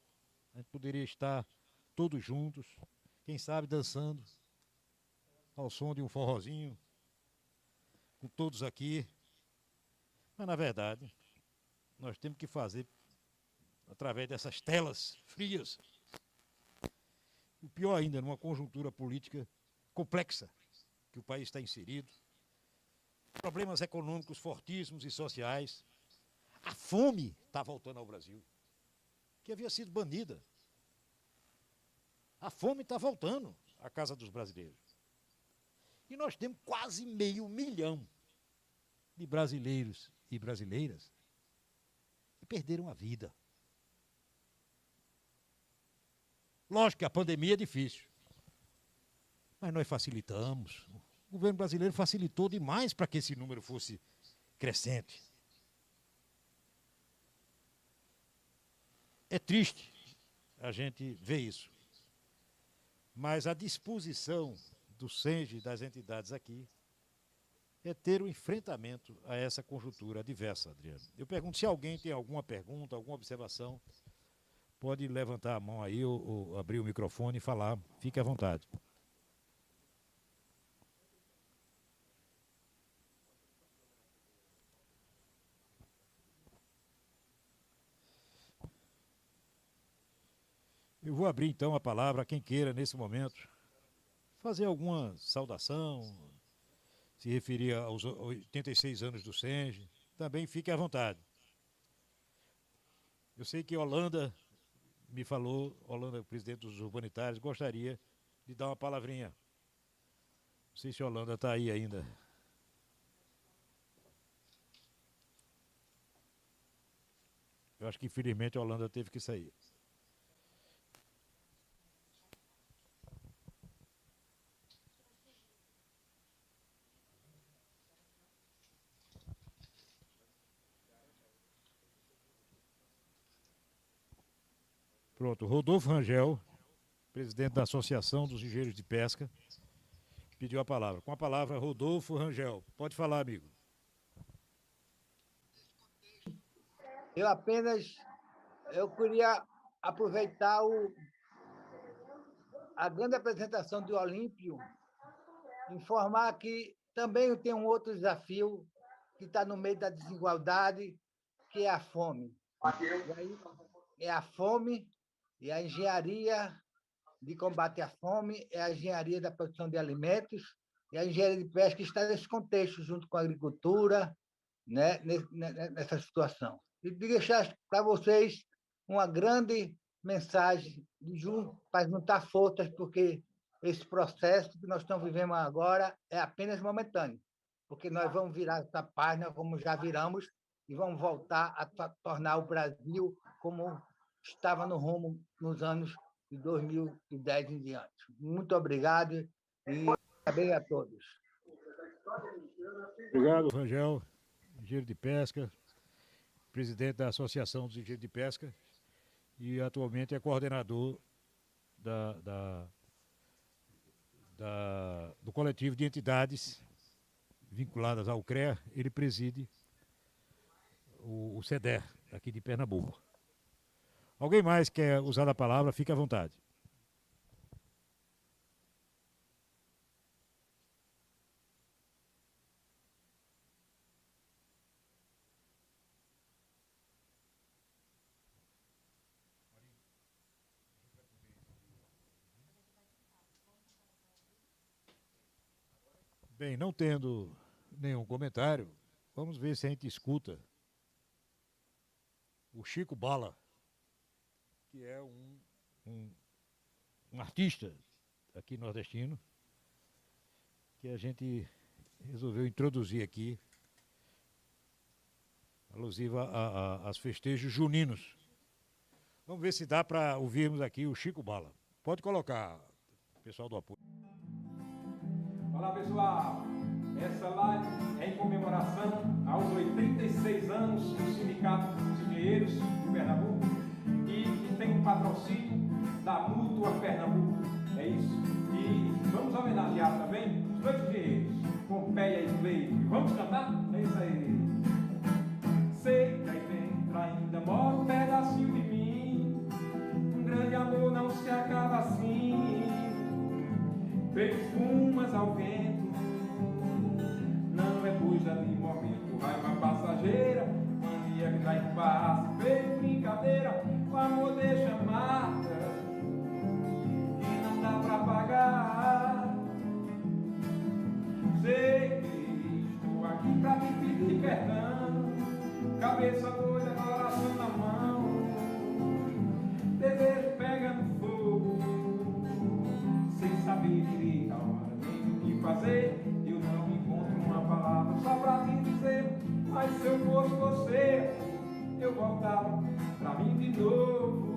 A gente poderia estar todos juntos, quem sabe dançando, ao som de um forrozinho, com todos aqui. Mas, na verdade, nós temos que fazer através dessas telas frias. E pior ainda, numa conjuntura política complexa que o país está inserido, problemas econômicos fortíssimos e sociais. A fome está voltando ao Brasil, que havia sido banida. A fome está voltando à casa dos brasileiros. E nós temos quase 500 mil de brasileiros e brasileiras que perderam a vida. Lógico que a pandemia é difícil, mas nós facilitamos. O governo brasileiro facilitou demais para que esse número fosse crescente. É triste a gente ver isso, mas a disposição do SENGE e das entidades aqui é ter o enfrentamento a essa conjuntura adversa, Adriano. Eu pergunto se alguém tem alguma pergunta, alguma observação, pode levantar a mão aí ou abrir o microfone e falar. Fique à vontade. Eu vou abrir então a palavra a quem queira nesse momento fazer alguma saudação, se referir aos 86 anos do SENGE, também fique à vontade. Eu sei que Holanda me falou, Holanda, presidente dos urbanitários, gostaria de dar uma palavrinha. Não sei se a Holanda está aí ainda. Eu acho que infelizmente a Holanda teve que sair. Pronto, Rodolfo Rangel, presidente da Associação dos Engenheiros de Pesca, pediu a palavra. Com a palavra, Rodolfo Rangel. Pode falar, amigo. Eu queria aproveitar a grande apresentação do Olímpio, informar que também tem um outro desafio que está no meio da desigualdade, que é a fome. E aí, é a fome e a engenharia de combate à fome, é a engenharia da produção de alimentos e a engenharia de pesca que está nesse contexto, junto com a agricultura, né, nessa situação. E deixar para vocês uma grande mensagem para juntar forças, porque esse processo que nós estamos vivendo agora é apenas momentâneo, porque nós vamos virar essa página, como já viramos, e vamos voltar a tornar o Brasil como estava no rumo nos anos de 2010 em diante. Muito obrigado e parabéns a todos. Obrigado, Rangel, engenheiro de pesca, presidente da Associação dos Engenheiros de Pesca e atualmente é coordenador do coletivo de entidades vinculadas ao CREA. Ele preside o CEDER, aqui de Pernambuco. Alguém mais quer usar a palavra? Fique à vontade. Bem, não tendo nenhum comentário, vamos ver se a gente escuta o Chico Bala, que é um artista aqui nordestino, que a gente resolveu introduzir aqui, alusiva aos festejos juninos. Vamos ver se dá para ouvirmos aqui o Chico Bala. Pode colocar, pessoal do apoio. Olá, pessoal. Essa live é em comemoração aos 86 anos do Sindicato dos Engenheiros de Pernambuco e tem um patrocínio da Mútua Pernambuco. É isso. E vamos homenagear também os dois engenheiros, Pompeia e Cleide. Vamos cantar? É isso aí. Sei que aí dentro ainda mora um pedacinho de mim. Um grande amor não se acaba assim. feito espumas ao vento. Não é coisa de momento, raiva passageira, mania que dá espaço, feito brincadeira, o amor deixa marca que não dá pra pagar. Sei que estou aqui pra te pedir perdão, cabeça doida, coração na mão, desejo pega no fogo, sem saber direito a hora nem o que fazer. Eu não encontro uma palavra só pra te dizer, mas se eu fosse você, eu voltava pra mim de novo.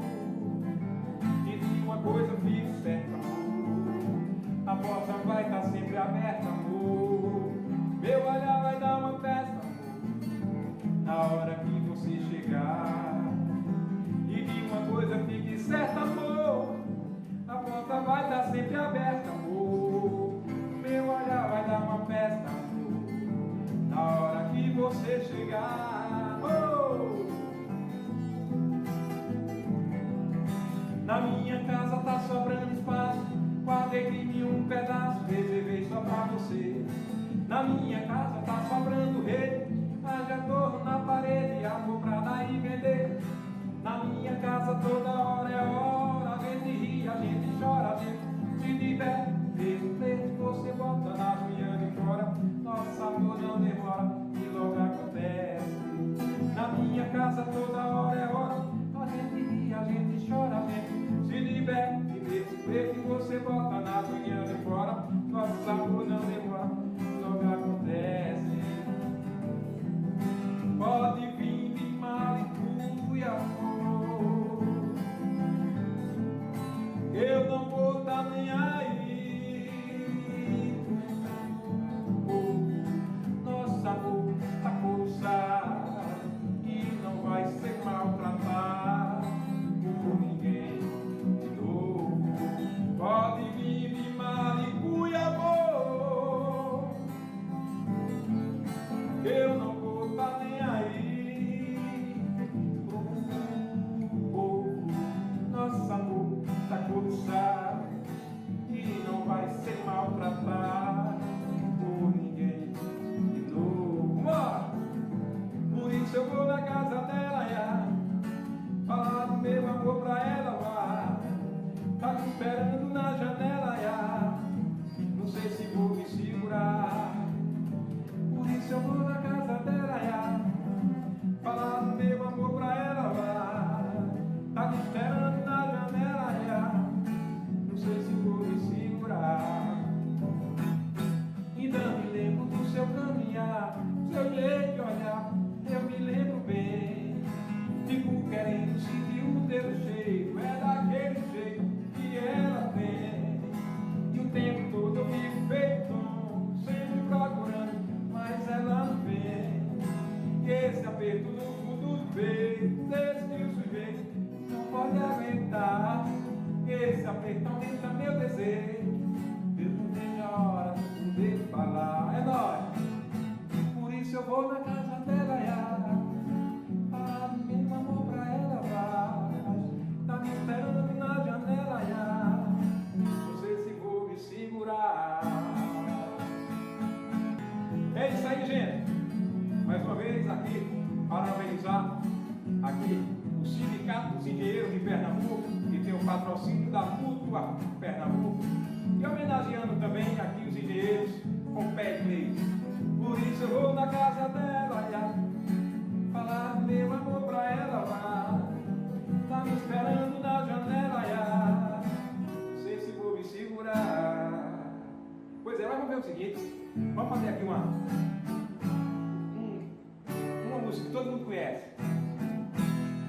Te digo uma coisa, fique certo, amor, a porta vai estar sempre aberta, amor. Meu olhar vai dar uma festa, amor, na hora que você chegar. E digo uma coisa, fique certo, amor, a porta vai estar sempre aberta, amor. Meu olhar vai dar uma festa, amor, na hora que você chegar. Oh! Na minha casa tá sobrando espaço, guardei de mim um pedaço, reservei só pra você. Na minha casa tá sobrando rede, haja torno na parede, amor pra dar e vender. Na minha casa toda hora é hora, a gente ri, a gente chora, a gente se diverte. Mesmo você bota na unha de fora, nosso amor não demora e logo acontece. Na minha casa toda hora é hora, a gente ri, a gente chora, a gente se diverte. Mesmo você bota na unha de fora, nosso amor não demora e logo acontece. Pode vir de Malicuia, amor, eu não vou dar nem aí. Nosso amor tá coçado e não vai ser maltratado por ninguém de novo. Pode vir de Malicuia, amor, eu não vou dar nem aí. Nosso amor tá coçado e não vai ser maltratado por ninguém de novo. Por isso eu vou na casa dela, ya, falar do meu amor pra ela, vá. Tá me esperando na janela, ya, não sei se vou me segurar. Por isso eu vou na casa dela, ya, falar do meu amor pra ela, vá. Tá me esperando na janela, ya, não sei se vou me segurar. Ainda me lembro do seu caminhar, seu jeito de olhar, eu me lembro bem. Fico querendo sentir o teu jeito, é daquele jeito que ela tem. E o tempo todo eu fico feito, sempre procurando, mas ela não vem. E esse aperto no fundo do peito, desse que o sujeito não pode aguentar. Esse aperto aumenta meu desejo, eu não tenho a hora de poder falar. É nóis! Por isso eu vou na casa dela, ya, falar do meu amor pra ela, vá. Tá me esperando na janela, ya, não sei se vou me segurar. É isso aí, gente! Mais uma vez aqui, parabenizar aqui o Sindicato dos Engenheiros de Pernambuco, que tem o patrocínio da Mútua Pernambuco, e homenageando também aqui os engenheiros com pé de lei. Por isso eu vou na casa dela, ya, falar do meu amor pra ela, vá. Tá me esperando na janela, ya, não sei se vou me segurar. Pois é, mas vamos ver o seguinte, vamos fazer aqui uma música que todo mundo conhece.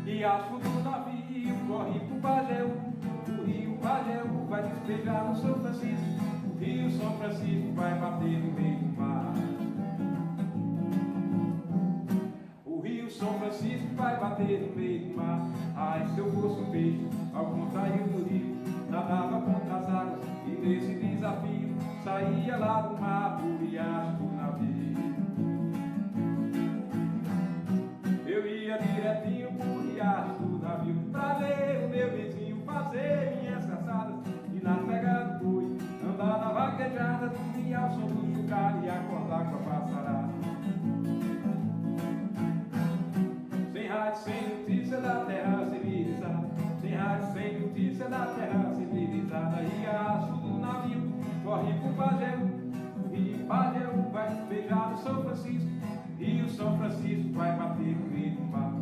E acho do navio corre pro Pajeú, o rio Pajeú vai despejar no São Francisco, o rio São Francisco vai bater no meio do mar. O rio São Francisco vai bater no meio do mar. Ai, se eu fosse um peixe, ao contrário do rio, nadava contra as águas e nesse desafio saía lá do mar pro riacho do navio. Eu ia direitinho pro riacho do navio pra ver o meu vizinho fazer minhas caçadas e na pegada do boi andar na vaga notícia da terra civilizada. Sem rádio, sem notícia da terra civilizada. Riacho do navio, corre pro Pajeú. Rio Pajeú vai beijar o São Francisco. Rio São Francisco vai bater no meio do mar.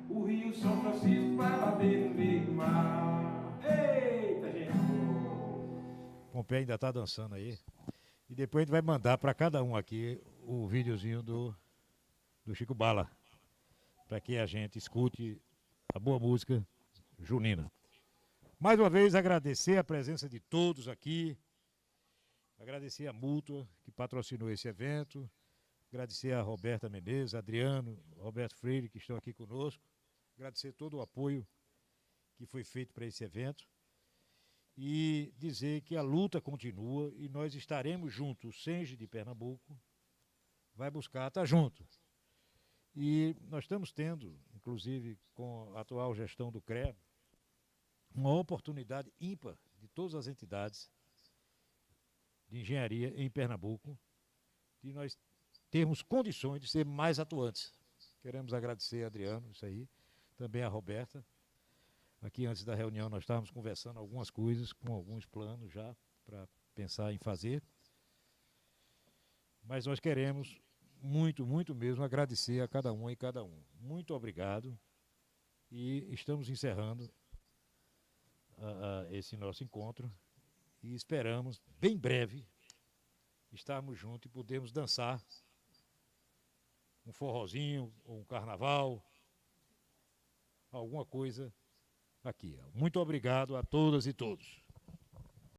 O Rio São Francisco vai bater no meio do mar. Eita, gente! Pompeia ainda tá dançando aí. E depois a gente vai mandar para cada um aqui o videozinho do Chico Bala, para que a gente escute a boa música junina. Mais uma vez agradecer a presença de todos aqui, agradecer a Mútua que patrocinou esse evento, agradecer a Roberta Menezes, Adriano, Roberto Freire que estão aqui conosco, agradecer todo o apoio que foi feito para esse evento. E dizer que a luta continua e nós estaremos juntos. O Senge de Pernambuco vai buscar estar junto. E nós estamos tendo, inclusive com a atual gestão do CREA, uma oportunidade ímpar de todas as entidades de engenharia em Pernambuco, de nós termos condições de ser mais atuantes. Queremos agradecer a Adriano, isso aí, também a Roberta. Aqui antes da reunião nós estávamos conversando algumas coisas, com alguns planos já para pensar em fazer. Mas nós queremos muito, muito mesmo agradecer a cada um e cada um. Muito obrigado e estamos encerrando esse nosso encontro e esperamos, bem breve, estarmos juntos e podermos dançar um forrozinho, ou um carnaval, alguma coisa aqui. Muito obrigado a todas e todos.